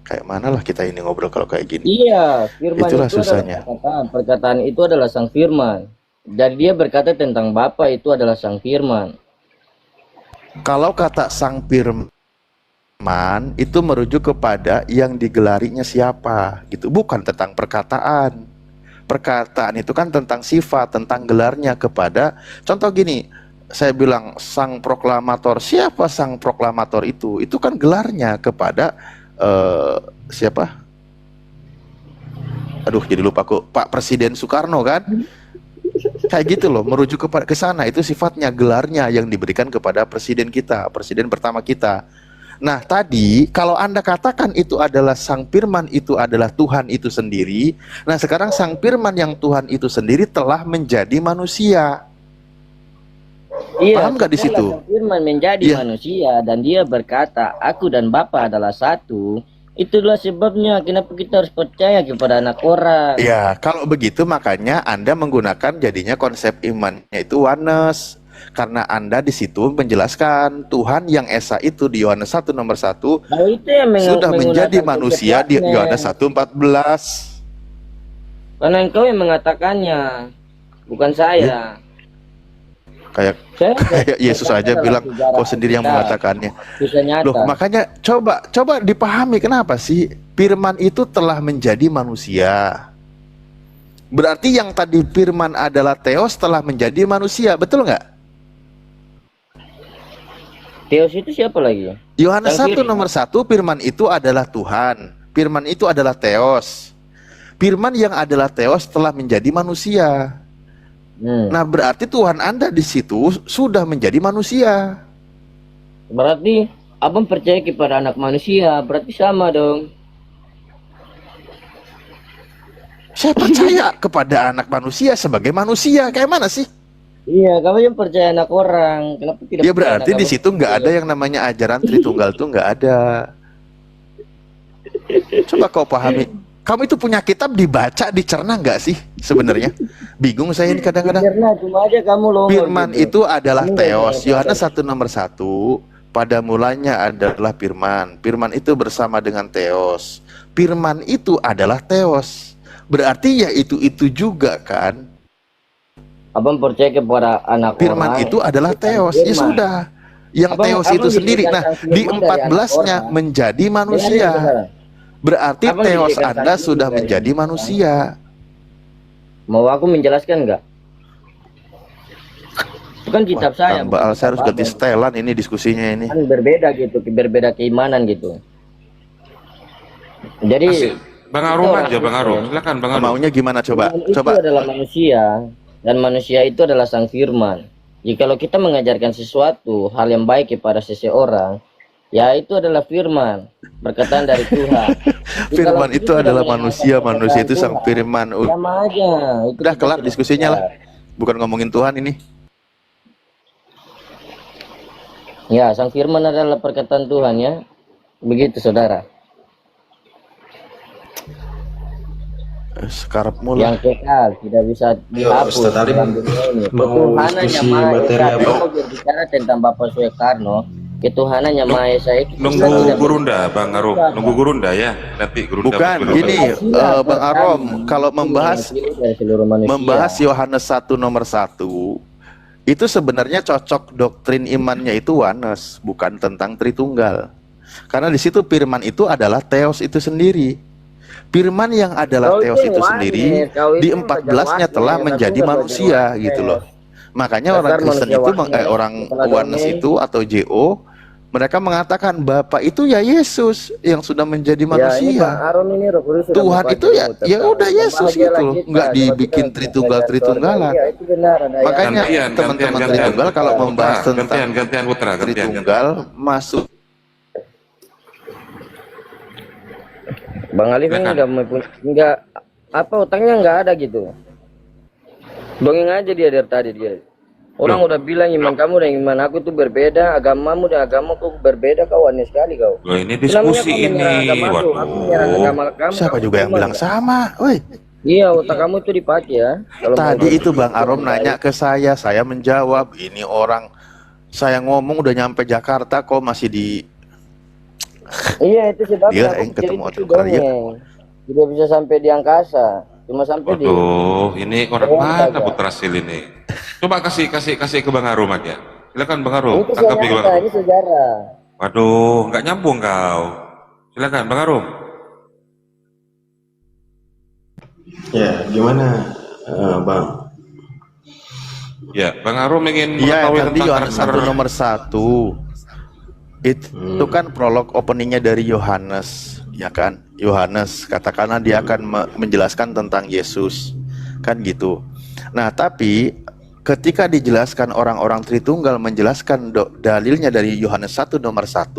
kayak mana lah kita ini ngobrol kalau kayak gini. Iya, Firman Itulah itu susahnya. adalah perkataan. Perkataan itu adalah Sang Firman. Jadi dia berkata tentang Bapa itu adalah Sang Firman. Kalau kata Sang Firman itu merujuk kepada yang digelarinya siapa, gitu. Bukan tentang perkataan. Perkataan itu kan tentang sifat, tentang gelarnya kepada. Contoh gini, saya bilang Sang Proklamator. Siapa Sang Proklamator itu? Itu kan gelarnya kepada siapa? Aduh, jadi lupa kok. Pak Presiden Soekarno kan? Kayak gitu loh, merujuk kepada ke sana. Itu sifatnya, gelarnya yang diberikan kepada presiden kita, presiden pertama kita. Nah, tadi kalau Anda katakan itu adalah Sang Firman, itu adalah Tuhan itu sendiri. Nah, sekarang Sang Firman yang Tuhan itu sendiri telah menjadi manusia. Iya, Paham nggak di situ? Sang Firman menjadi manusia dan dia berkata, aku dan Bapa adalah satu. Itulah sebabnya kenapa kita harus percaya kepada anak orang. Ya, kalau begitu makanya Anda menggunakan jadinya konsep imannya itu oneness. Karena Anda di situ menjelaskan Tuhan yang Esa itu di Yohanes 1 nomor 1 itu yang sudah menjadi menggunakan manusia di konsep Yohanes 1:14. Karena engkau yang mengatakannya, bukan saya. Kayak Yesus aja bilang, kau sendiri yang mengatakannya. Bisa nyata. Loh, makanya coba dipahami kenapa sih Firman itu telah menjadi manusia. Berarti yang tadi Firman adalah Theos telah menjadi manusia, betul nggak? Theos itu siapa lagi? Yohanes Sang 1 nomor 1, Firman itu adalah Tuhan. Firman itu adalah Theos. Firman yang adalah Theos telah menjadi manusia. Nah, berarti Tuhan Anda di situ sudah menjadi manusia. Berarti abang percaya kepada anak manusia, berarti sama dong. Saya percaya kepada anak manusia sebagai manusia. Kayak mana sih? Iya, kamu yang percaya anak orang. Kenapa tidak? Ya berarti di situ nggak ada yang namanya ajaran Tritunggal tuh nggak ada. Coba kau pahami. Kamu itu punya kitab dibaca, dicerna nggak sih sebenarnya? Bingung saya ini kadang-kadang. Cuma aja kamu loh. Firman itu adalah Theos. Yohanes 1 nomor 1. Pada mulanya adalah Firman. Firman itu bersama dengan Theos. Firman itu adalah Theos. Berarti ya itu juga kan. Abang percaya kepada anak Firman orang. itu adalah Theos. Ya sudah. Yang Theos itu sendiri. Nah, di 14-nya menjadi manusia. Berarti Theos Anda sudah menjadi manusia. Mau aku menjelaskan nggak? Itu kan kitab saya. Mbak Al, saya harus ganti setelan ini diskusinya ini. Kan berbeda gitu, berbeda keimanan gitu. Jadi Bang Arum aja, Bang Arum. Silakan Bang Arum. Maunya gimana coba? Itu adalah manusia dan manusia itu adalah Sang Firman. Jikalau kita mengajarkan sesuatu hal yang baik kepada seseorang, ya itu adalah Firman, perkataan dari Tuhan. Firman itu adalah manusia, manusia itu Sang Firman. Sama aja. Udah kelar diskusinya lah. Bukan ngomongin Tuhan ini. Ya, Sang Firman adalah perkataan Tuhan ya. Begitu saudara. Sekarapmu yang lah. kekal, tidak bisa dihapus Ustaz Arif dalam dunia ini. mau Ketuhanannya diskusi Maha materi Esa. apa? Kita mau berbicara tentang Bapak Soekarno, ketuhanannya Maha Esa itu kita Nunggu tidak Gurunda, Bang Arum. Nunggu Gurunda ya. Nanti Gurunda. Bukan, berbicara. gini, Bang Arom, kalau dari seluruh manusia. membahas Yohanes 1 nomor 1, itu sebenarnya cocok doktrin imannya itu oneness, bukan tentang Tritunggal. Karena di situ firman itu adalah Theos itu sendiri. Firman yang adalah Kau Theos itu itu oneness, sendiri kau di itu 14-nya belajar telah oneness, menjadi aku belajar manusia oneness. gitu loh. Makanya Dasar orang Kristen manusia itu oneness, orang kepala oneness domain. itu atau JO, mereka mengatakan Bapa itu ya Yesus yang sudah menjadi Ya, ini Pak manusia. Aron ini Roh Kudus sudah Tuhan berpacu itu ya tentang udah Yesus berbahagialah gitu loh, kita nggak kalau kita dibikin belajar tritunggalan. Iya, itu benar ada yang Makanya Gantian, teman-teman gantian. Tritunggal kalau membahas Putra, tentang gantian Putra, gantian. Tritunggal masuk. Bang Alif ini Silakan. nggak apa otaknya nggak ada gitu. Dongeng aja dia dari tadi dia. Orang udah bilang iman kamu dan iman aku tuh berbeda, agamamu dan agamaku berbeda, kau aneh sekali kau. Loh, ini Namanya diskusi kau ini. menyerang agamaku, aku menyerang agama kamu. Siapa kamu juga yang iman bilang nggak? sama, woi. Iya, otak kamu itu dipakai ya. Kalau Tadi mau itu Bang Arom nanya ke saya menjawab. Ini orang saya ngomong udah nyampe Jakarta kok masih di Iya, itu sebabnya Dia aku yang ketemu cerita itu Atul Karya. dongeng. Tidak bisa sampai di angkasa, cuma sampai di Waduh, ini orang Doang mana saja. Putra Sil ini? Coba kasih ke Bang Arum aja. Silakan Bang Arum, itu tanggapi Bang sejarah, Arum. ini sejarah. Waduh, nggak nyambung kau. Silakan Bang Arum. Ya, gimana Bang? Ya, Bang Arum ingin Iya, mengetahui tadi tentang Yohanes 1 nomor 1. Itu kan prolog openingnya dari Yohanes, ya kan? Yohanes katakanlah dia akan menjelaskan tentang Yesus, kan gitu. Nah, tapi ketika dijelaskan orang-orang Tritunggal menjelaskan dalilnya dari Yohanes 1 nomor 1,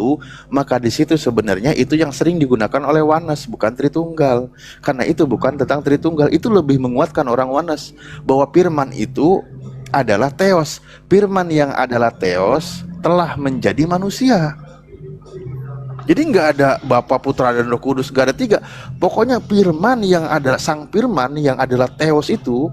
maka di situ sebenarnya itu yang sering digunakan oleh Oneness, bukan Tritunggal. Karena itu bukan tentang Tritunggal, itu lebih menguatkan orang Oneness bahwa firman itu adalah Theos. Firman yang adalah Theos telah menjadi manusia. Jadi nggak ada Bapa, Putra, dan Roh Kudus, nggak ada tiga. Pokoknya firman yang adalah sang firman yang adalah Theos itu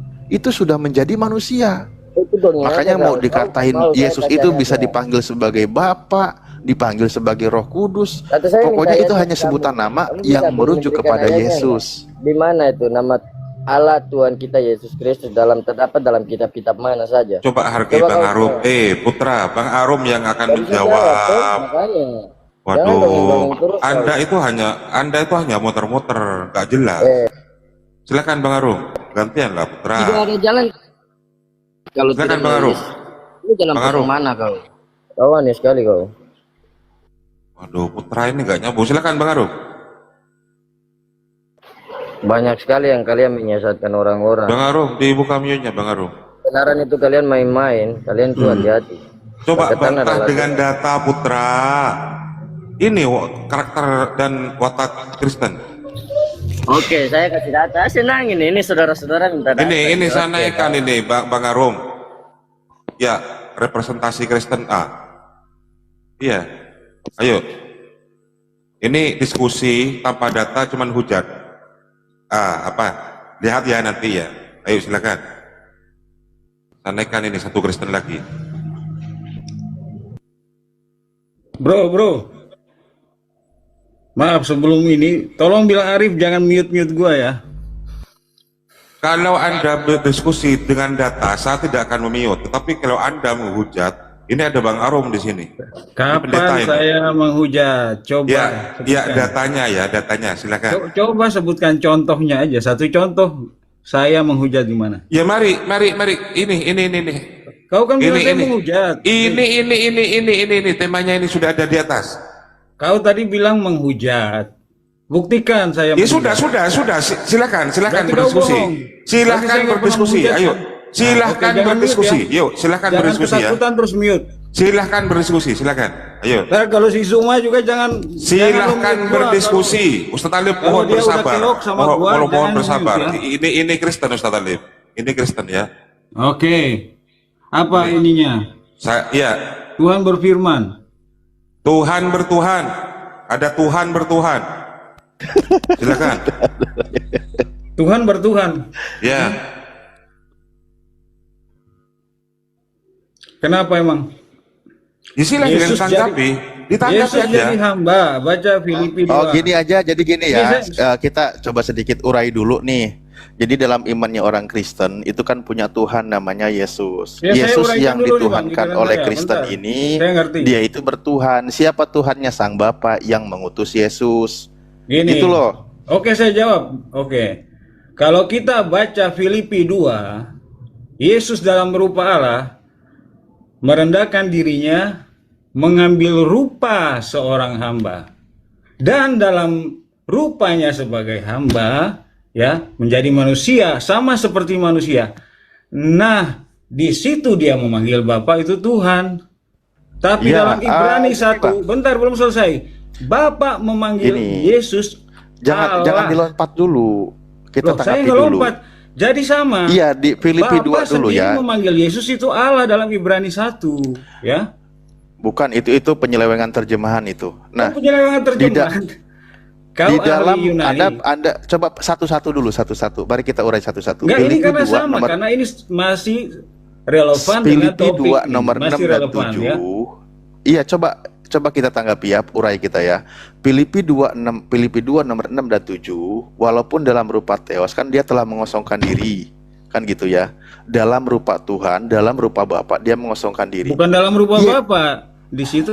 sudah menjadi manusia. Itu dongeng Makanya aja, mau kau. dikatain Mau saya Yesus tanya itu aja. bisa dipanggil sebagai Bapa, dipanggil sebagai Roh Kudus. Kata saya Pokoknya minta itu ayatnya hanya kamu. sebutan nama Kamu yang bisa merujuk memberikan kepada ayatnya Yesus. nggak? Di mana itu nama Allah Tuhan kita Yesus Kristus terdapat dalam kitab-kitab mana saja? Coba hargai Coba Bang kau Arum. jawab. Putra, Bang Arum yang akan Baru saya jawab, toh, menjawab. makanya. Jangan dongeng-dongeng Waduh, terus, Anda kau. itu hanya muter-muter, nggak jelas. Silakan Bang Arum, gantian lah Putra. Tidak ada jalan kalau Silakan tidak Bang Arum. logis. Ini jalan Bang potong Arum. mana kau? Kau aneh sekali kau. Waduh, Putra ini nggak nyambung. Silakan Bang Arum. Banyak sekali yang kalian menyesatkan orang-orang. Bang Arum, dibuka mute-nya Bang Arum. Kebenaran itu kalian main-main, kalian tuh hati-hati. Coba Berkatan bantah adalah dengan data Putra. Ini karakter dan watak Kristen. Oke, saya kasih data. Senang ini saudara-saudara minta data. Ini Oke, saya naikkan ini Bang Arum. Ya, representasi Kristen A. Iya. Ayo. Ini diskusi tanpa data cuman hujat. Apa? Lihat ya nanti ya. Ayo silakan. Saya naikkan ini satu Kristen lagi. Bro. Maaf sebelum ini, tolong bilang Arif jangan mute gua ya. Kalau Anda berdiskusi dengan data, saya tidak akan memute. Tetapi kalau Anda menghujat, ini ada Bang Arum di sini. Ini pendeta Kapan ini. saya menghujat? Coba. Ya, sebutkan. datanya, silakan. Coba sebutkan contohnya aja. Satu contoh saya menghujat gimana? Ya mari. Ini. Kau kan bilang saya Ini. menghujat. Ini temanya ini sudah ada di atas. Kau tadi bilang menghujat. Buktikan saya Ya menghujat. sudah. Silakan Berarti kau berdiskusi. bohong. Silahkan Berarti saya nggak berdiskusi. pernah Ayo, menghujat. silahkan Oke, jangan berdiskusi. mute ya. Yuk, silahkan Jangan berdiskusi ya. ketakutan terus mute. Silahkan berdiskusi, silakan. Ayo. Ntar kalau si Suma juga jangan Silahkan mute gua. berdiskusi. Ustaz Alif Kalau mohon dia udah bersabar. kelok sama gua, Mohon jangan bersabar. mute ya. Ini Kristen Ustaz Alif. Ini Kristen ya. Oke. Apa ininya? Ya. Tuhan berfirman. Tuhan bertuhan. Ada Tuhan bertuhan. Silakan. Tuhan bertuhan. Ya. Kenapa emang? Silahkan Yesus ditanggapi. Ditanggapi Yesus aja. jadi hamba. Baca Filipi 2. Oh gini aja, jadi gini ya, Ini kita coba sedikit urai dulu nih. Jadi dalam imannya orang Kristen itu kan punya Tuhan namanya Yesus. Ya, saya Yesus uraikan yang dulu nih, Bang, dituhankan giliran oleh saya. Kristen Bentar. ini, Saya ngerti. dia itu bertuhan. Siapa Tuhannya? Sang Bapa yang mengutus Yesus. Gini. Itu loh. Oke, saya jawab. Oke. Kalau kita baca Filipi 2, Yesus dalam rupa Allah merendahkan dirinya, mengambil rupa seorang hamba. Dan dalam rupanya sebagai hamba, ya, menjadi manusia sama seperti manusia. Nah, di situ dia memanggil Bapa itu Tuhan. Tapi Ya, dalam Ibrani gini, 1, Bang. bentar belum selesai. Bapa memanggil Gini. Yesus Jangan Allah. dilompat dulu. Kita Loh, saya tanggapi nggak dulu. lompat. Jadi sama. Iya, di Filipi 2 Bapa dulu sendiri ya. memanggil Yesus itu Allah dalam Ibrani 1, ya. Bukan, itu penyelewengan terjemahan itu. Nah, Penyelewengan terjemahan. Kau di dalam ahli Yunani. Anda coba satu-satu dulu, satu-satu. Mari kita urai satu-satu. Enggak, ini Filipi karena 2 sama, nomor karena ini masih relevan dengan Filipi topik 2 ini. nomor 6 Masih dan relevan, 7. ya. Iya, coba kita tanggapi ya, urai kita ya. Filipi 2 nomor 6 dan 7, walaupun dalam rupa Theos kan dia telah mengosongkan diri. Kan gitu ya. Dalam rupa Tuhan, dalam rupa Bapa dia mengosongkan diri. Bukan dalam rupa Iya. Bapa. Di situ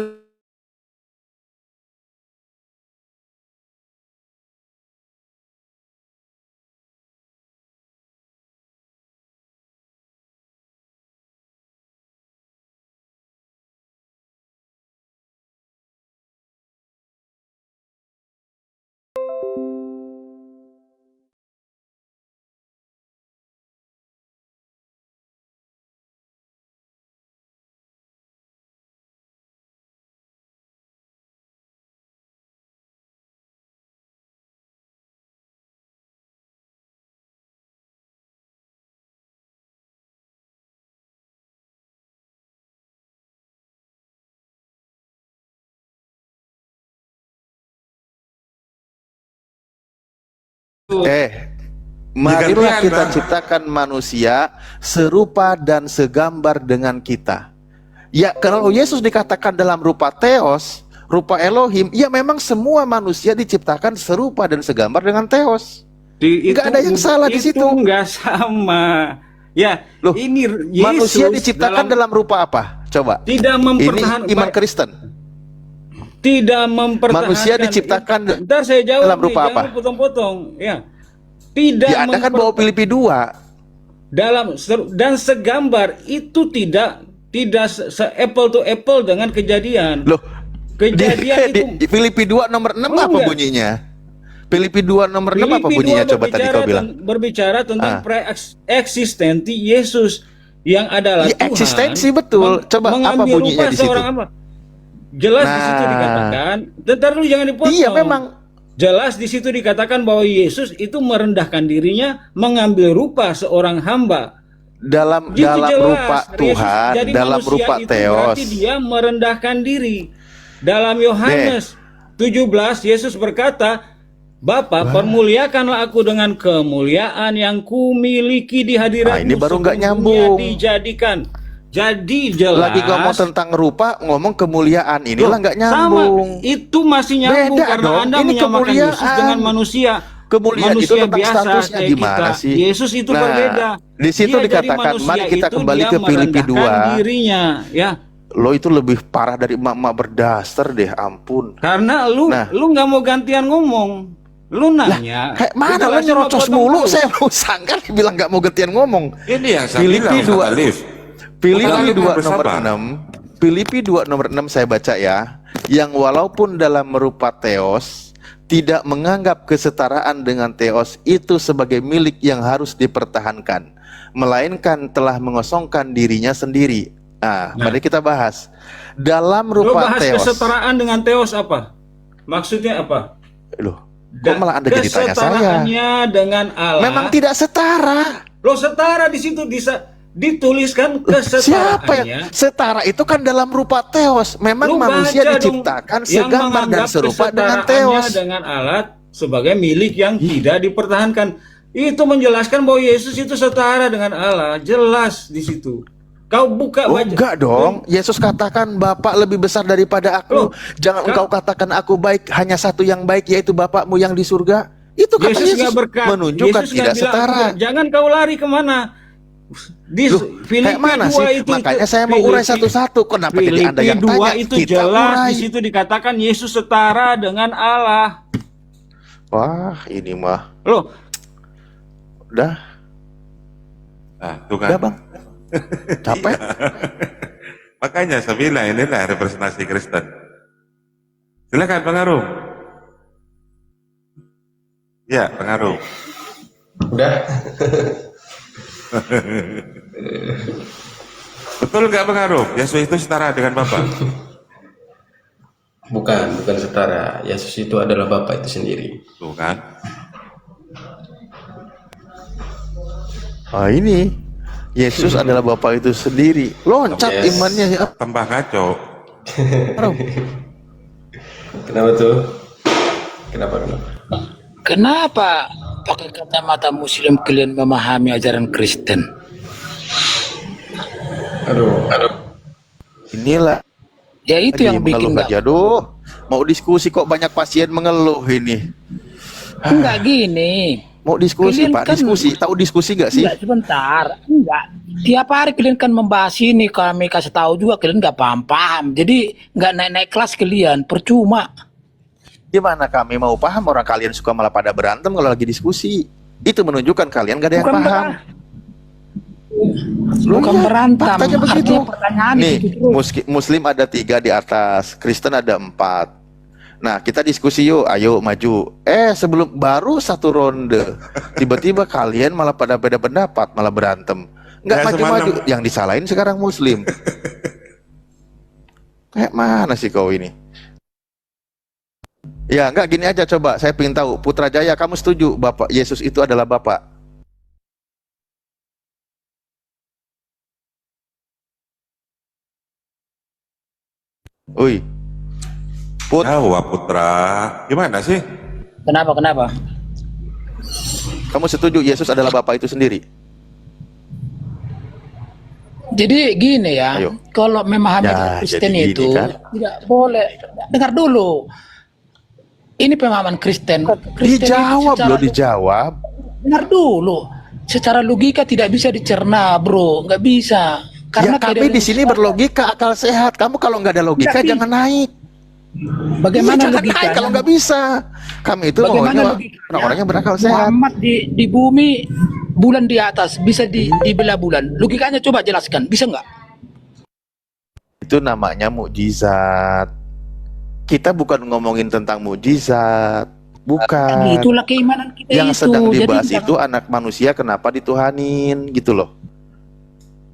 Marilah gantian, kita Bang. ciptakan manusia serupa dan segambar dengan kita. Ya, kalau Yesus dikatakan dalam rupa Theos, rupa Elohim, ya memang semua manusia diciptakan serupa dan segambar dengan Theos. Nggak ada yang salah di situ. Itu nggak sama. Ya, Loh, ini manusia Yesus diciptakan dalam rupa apa? Coba. tidak mempertahankan Ini iman Kristen. tidak mempertahankan Manusia diciptakan Bentar saya jawab dalam nih, rupa jangan apa? potong-potong. Ya. Tidak Ya, Anda kan bawa Filipi 2. dan segambar itu tidak se-apple to apple dengan kejadian. Loh, Kejadian itu di Filipi 2 nomor 6 apa Enggak. bunyinya? Filipi 2 nomor 6 apa Filipi bunyinya? 2 Coba tadi kau bilang. berbicara tentang Ah. pre-eksistensi Yesus yang adalah Ya, Tuhan. eksistensi betul. Coba apa mengambil bunyinya rupa di situ? seorang hamba. Jelas di situ Nah. dikatakan. Bentar dulu jangan dipotong. Iya, memang. Jelas di situ dikatakan bahwa Yesus itu merendahkan dirinya, mengambil rupa seorang hamba. dalam Itu jelas. rupa Yesus Tuhan, jadi dalam manusia rupa itu Theos. berarti dia merendahkan diri. Dalam Yohanes 17 Yesus berkata, Bapa, permuliakanlah aku dengan kemuliaan yang kumiliki di hadiratmu. Nah, ini baru nggak sebelum dunia nyambung. dijadikan. Jadi jelas. Lagi ngomong tentang rupa, ngomong kemuliaan. Inilah nggak Sama, nyambung. itu masih nyambung Beda karena dong, Anda ini menyamakan kemuliaan. Yesus dengan manusia. Kemuliaan itu Manusia tentang biasa statusnya kayak gimana kita. sih? Yesus itu Nah, berbeda. di situ Dia jadi dikatakan, manusia mari kita itu kembali dia ke Filipi merendahkan 2. dirinya, ya. Lo itu lebih parah dari emak-emak berdaster deh, ampun. Karena lu Nah. lu nggak mau gantian ngomong. Lu nanya. Kayak mana lo Dijelasin nyerocos sama mulu? potong Saya mau sangkar bilang nggak mau gantian ngomong. Ini yang saya Filipi bilang, 2 Alif. Filipi Alif 2 yang nomor bersabar. 6. Filipi 2 nomor 6 saya baca ya. Yang walaupun dalam merupa Theos tidak menganggap kesetaraan dengan Theos itu sebagai milik yang harus dipertahankan, melainkan telah mengosongkan dirinya sendiri. Nah, mari kita bahas. Dalam Lu rupa bahas Theos. kesetaraan dengan Theos apa? Maksudnya apa? Loh, kok malah Anda jadi tanya saya? Kesetaraannya dengan Allah. Memang tidak setara. Lo setara di situ dituliskan Siapa kesetaraannya. yang setara itu kan dalam rupa Theos. Memang Lu manusia baca dong, diciptakan yang segambar dan menganggap serupa dengan kesetaraannya Theos. dengan alat sebagai milik yang tidak dipertahankan. Itu menjelaskan bahwa Yesus itu setara dengan Allah, jelas di situ. Kau buka Oh, baca. enggak dong. Yesus katakan Bapa lebih besar daripada aku. Loh, Jangan engkau katakan aku baik, hanya satu yang baik yaitu Bapakmu yang di surga. Itu kata Yesus Yesus nggak berkata, menunjukkan Yesus tidak nggak bilang, setara. jangan kau lari kemana. Di Loh, Filipi kayak mana 2 sih? itu, Makanya saya mau urai satu-satu. Kenapa jadi Anda Filipi yang 2 tanya? itu Kita jelas urai. di situ dikatakan Yesus setara dengan Allah. Wah, ini mah. Loh, Udah, Tuh kan. udah Bang. Capek. Makanya saya bilang inilah representasi Kristen. Silakan Bang Arum. Ya, Bang Arum. Udah. Betul nggak Bang Arum? Yesus itu setara dengan Bapa? Bukan setara. Yesus itu adalah Bapa itu sendiri. Tuh kan. Ah, ini Yesus adalah Bapa itu sendiri. Loncat Yes. imannya. Tambah kacau. Kenapa tuh? Kenapa? Kenapa pakai kacamata Muslim kalian memahami ajaran Kristen? Aduh. Inilah. Ya itu yang bikin mengeluh aja. Aduh, mau diskusi kok banyak pasien mengeluh ini. enggak gini. Mau diskusi Kalian Pak, kan- diskusi. Tahu diskusi nggak sih? Enggak sebentar, enggak. Tiap hari kalian kan membahas ini, kami kasih tahu juga kalian nggak paham-paham. Jadi nggak naik-naik kelas kalian, percuma. Gimana kami mau paham orang kalian suka malah pada berantem kalau lagi diskusi? Itu menunjukkan kalian gak ada yang Bukan paham. Bukan iya, berantem. faktanya begitu. Artinya pertanyaan Nih, itu terus. Muslim ada 3 di atas, Kristen ada 4. Nah, kita diskusi yuk, ayo maju. Sebelum baru 1 ronde, tiba-tiba kalian malah pada beda pendapat, malah berantem. Nggak Ya, maju-maju, semalam. yang disalahin sekarang Muslim. Kayak mana sih kau ini? Ya, enggak, gini aja coba, saya pengen tahu, Putrajaya, kamu setuju Bapak Yesus itu adalah Bapak? Ui, Put, Jawab Putra. Gimana sih? Kenapa? kamu setuju Yesus adalah Bapak itu sendiri? Jadi gini ya, Ayo. kalau memahami Ya, Kristen jadi gini itu kan. tidak boleh. Dengar dulu. Ini pemahaman Kristen. Kristen itu Dijawab secara- loh, dijawab. Dengar dulu. Secara logika tidak bisa dicerna, bro. Nggak bisa. Ya kami di sini berlogika, akal sehat. Kamu kalau nggak ada logika Nggak jangan naik. Bagaimana Iya, jangan logikanya? naik kalau nggak bisa. Kami itu Bagaimana maunya logikanya? orang-orang yang berakal sehat. Muhammad di bumi, bulan di atas, bisa dibelah bulan. Logikanya coba jelaskan, bisa nggak? Itu namanya mukjizat. Kita bukan ngomongin tentang mukjizat, bukan. Itulah keimanan kita Yang itu. sedang Jadi dibahas jangan- itu anak manusia kenapa dituhanin, gitu loh.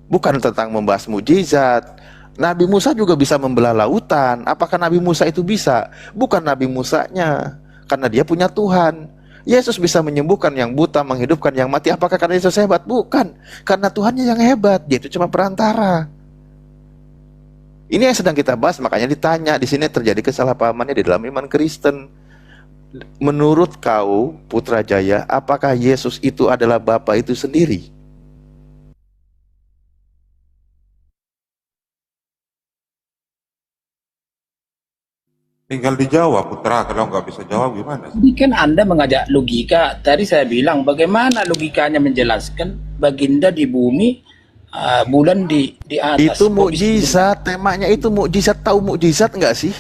Bukan tentang membahas mukjizat. Nabi Musa juga bisa membelah lautan. Apakah Nabi Musa itu bisa? Bukan Nabi Musanya, karena dia punya Tuhan. Yesus bisa menyembuhkan yang buta, menghidupkan yang mati. Apakah karena Yesus hebat? Bukan, karena Tuhannya yang hebat. Dia itu cuma perantara. Ini yang sedang kita bahas, makanya ditanya. Di sini terjadi kesalahpahamannya di dalam iman Kristen. Menurut kau, Putrajaya, apakah Yesus itu adalah Bapa itu sendiri? Tinggal dijawab Putra. Kalau nggak bisa jawab gimana? Ini kan Anda mengajak logika. Tadi saya bilang bagaimana logikanya menjelaskan baginda di bumi, bulan di atas. Itu mukjizat, temanya itu mukjizat. Tahu mukjizat nggak sih?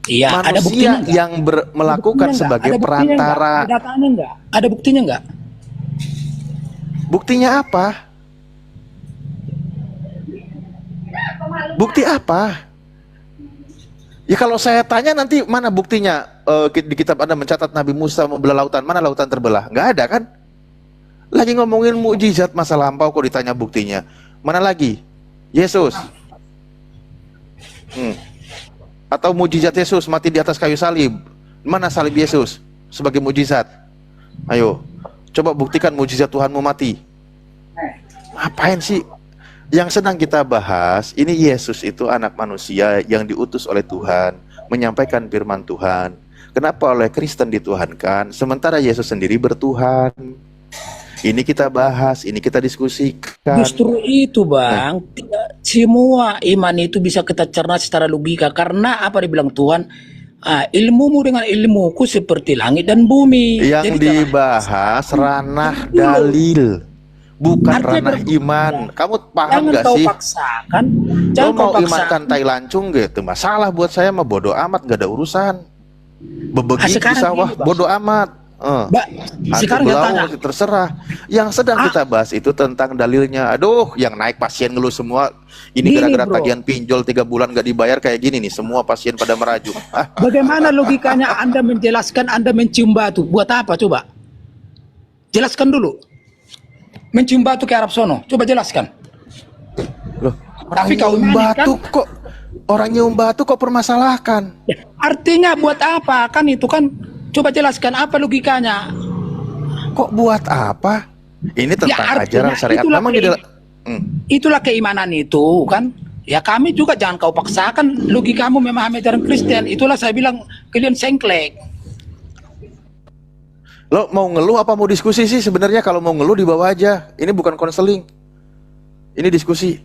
Iya, ada Manusia buktinya nggak? yang melakukan Ada buktinya sebagai nggak? Ada buktinya nggak? perantara. Ada datanya nggak? Ada buktinya nggak? Buktinya apa? Bukti apa? Ya kalau saya tanya nanti mana buktinya? Di kitab Anda mencatat Nabi Musa membelah lautan. Mana lautan terbelah? Nggak ada kan? Lagi ngomongin mukjizat masa lampau kok ditanya buktinya. Mana lagi? Yesus. Atau mukjizat Yesus mati di atas kayu salib. Mana salib Yesus sebagai mukjizat? Ayo, coba buktikan mukjizat Tuhanmu mati. Ngapain sih? Yang sedang kita bahas, ini Yesus itu anak manusia yang diutus oleh Tuhan, menyampaikan firman Tuhan. Kenapa oleh Kristen dituhankan, sementara Yesus sendiri bertuhan? Ini kita bahas, ini kita diskusikan. Justru itu Bang, tidak semua iman itu bisa kita cerna secara logika. Karena apa dibilang Tuhan, ilmumu dengan ilmuku seperti langit dan bumi. Yang dibahas ranah dalil, bukan Artinya ranah iman. Kamu paham jangan gak kau sih? paksakan, Lo jangan kau mau paksakan. imankan tai lancung gitu, masalah buat saya mah bodoh amat, gak ada urusan. Bebegik di sekarang sawah, gini, Bang. bodoh amat. Hati sekarang dia belau, tanya. terserah. Yang sedang kita bahas itu tentang dalilnya. Aduh, yang naik pasien ngeluh semua. Ini Gini, gara-gara bro. tagihan pinjol 3 bulan gak dibayar kayak gini nih. Semua pasien pada merajuk. Bagaimana logikanya Anda menjelaskan Anda mencium batu? Buat apa coba? Jelaskan dulu. Mencium batu ke Arab sono. Coba jelaskan. Loh, Tapi kau nyium imani, batu kok, orang nyium batu kok permasalahkan? Artinya buat apa? Kan itu kan, coba jelaskan apa logikanya. Kok buat apa? Ini tentang artinya ajaran syariat. itulah Memang itulah keimanan itu kan. Ya kami juga jangan kau paksakan logikamu memahami ajaran Kristen. Itulah saya bilang kalian sengklek. Lo mau ngeluh apa mau diskusi sih? Sebenarnya kalau mau ngeluh dibawa aja. Ini bukan konseling. Ini diskusi.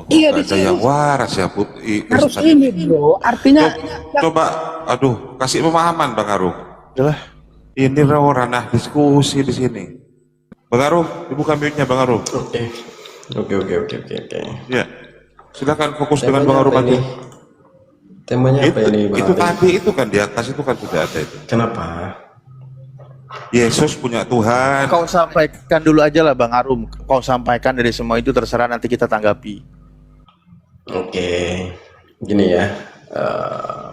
Iya, Ada yang waras ya Put. Harus ini bro. Artinya Coba, aduh, kasih pemahaman Bang Arum. Adalah. Ini ranah diskusi di sini. Bang Arum, dibuka mute-nya Bang Arum. Oke. Ya, silakan fokus dengan Temanya Bang Arum apa aja. ini? Temanya apa ini Bang Itu Ali? tadi itu kan di atas itu kan sudah ada itu. Kenapa? Yesus punya Tuhan. Kau sampaikan dulu aja lah Bang Arum. Kau sampaikan dari semua itu, terserah nanti kita tanggapi. Oke, gini ya,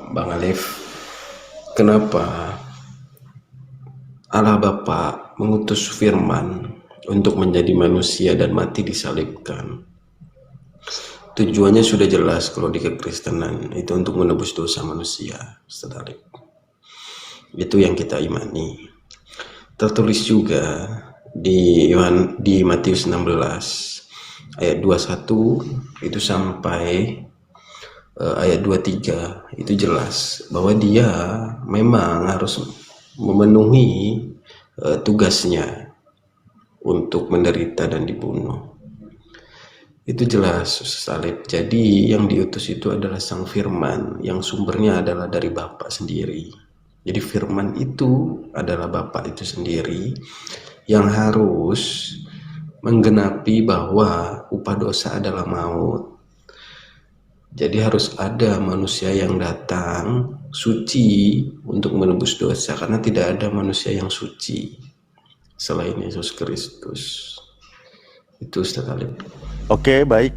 Bang Alif, kenapa Allah Bapa mengutus firman untuk menjadi manusia dan mati disalibkan? Tujuannya sudah jelas kalau di kekristenan, itu untuk menebus dosa manusia, saudara. Itu yang kita imani. Tertulis juga di Matius 16 ayat 21 itu sampai ayat 23 itu jelas bahwa dia memang harus memenuhi tugasnya untuk menderita dan dibunuh. Itu jelas salib. Jadi yang diutus itu adalah Sang Firman yang sumbernya adalah dari Bapa sendiri. Jadi firman itu adalah Bapa itu sendiri yang harus menggenapi bahwa upah dosa adalah maut. Jadi harus ada manusia yang datang suci untuk menebus dosa, karena tidak ada manusia yang suci selain Yesus Kristus. Itu Ustaz Alif. Oke, baik.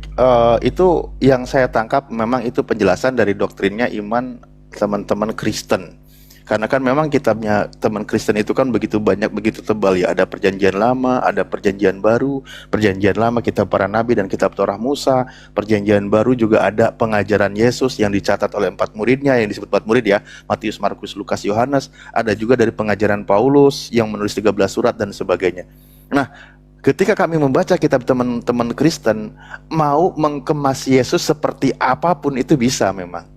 Itu yang saya tangkap memang itu penjelasan dari doktrinnya iman teman-teman Kristen. Karena kan memang kitabnya teman Kristen itu kan begitu banyak, begitu tebal ya. Ada perjanjian lama, ada perjanjian baru. Perjanjian lama kitab para nabi dan kitab Torah Musa. Perjanjian baru juga ada pengajaran Yesus yang dicatat oleh 4 muridnya, yang disebut 4 murid ya, Matius, Markus, Lukas, Yohanes. Ada juga dari pengajaran Paulus yang menulis 13 surat dan sebagainya. Nah, ketika kami membaca kitab teman-teman Kristen, mau mengemas Yesus seperti apapun itu bisa memang.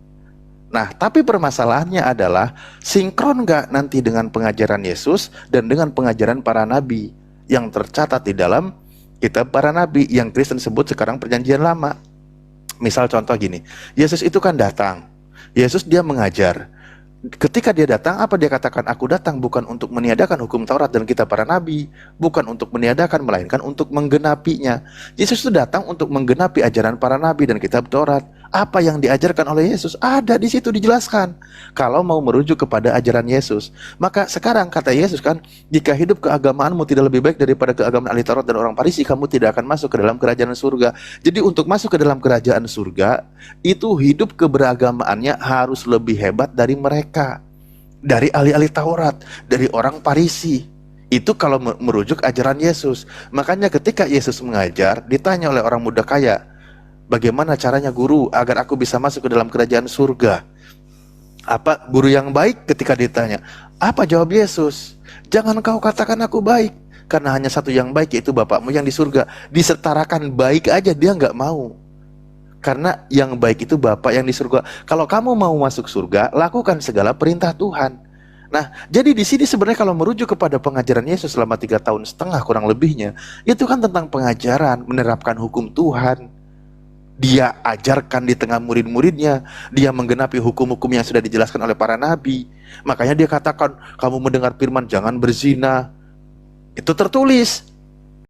Nah, tapi permasalahannya adalah sinkron nggak nanti dengan pengajaran Yesus dan dengan pengajaran para nabi yang tercatat di dalam kitab para nabi yang Kristen sebut sekarang perjanjian lama. Misal contoh gini, Yesus itu kan datang, Yesus dia mengajar. Ketika dia datang, apa dia katakan? Aku datang bukan untuk meniadakan hukum Taurat dan kitab para nabi, bukan untuk meniadakan, melainkan untuk menggenapinya. Yesus itu datang untuk menggenapi ajaran para nabi dan kitab Taurat. Apa yang diajarkan oleh Yesus ada di situ dijelaskan. Kalau mau merujuk kepada ajaran Yesus, maka sekarang kata Yesus kan, jika hidup keagamaanmu tidak lebih baik daripada keagamaan ahli Taurat dan orang Farisi, kamu tidak akan masuk ke dalam kerajaan surga. Jadi untuk masuk ke dalam kerajaan surga, itu hidup keberagamaannya harus lebih hebat dari mereka, dari ahli-ahli Taurat, dari orang Farisi. Itu kalau merujuk ajaran Yesus. Makanya ketika Yesus mengajar, ditanya oleh orang muda kaya, bagaimana caranya guru agar aku bisa masuk ke dalam kerajaan surga? Apa guru yang baik? Ketika ditanya, apa jawab Yesus? Jangan kau katakan aku baik, karena hanya satu yang baik, yaitu Bapakmu yang di surga. Disetarakan baik aja dia nggak mau, karena yang baik itu Bapa yang di surga. Kalau kamu mau masuk surga, lakukan segala perintah Tuhan. Nah, jadi di sini sebenarnya kalau merujuk kepada pengajaran Yesus selama 3,5 tahun kurang lebihnya, itu kan tentang pengajaran, menerapkan hukum Tuhan. Dia ajarkan di tengah murid-muridnya, dia menggenapi hukum-hukum yang sudah dijelaskan oleh para nabi. Makanya dia katakan, kamu mendengar firman jangan berzina. Itu tertulis.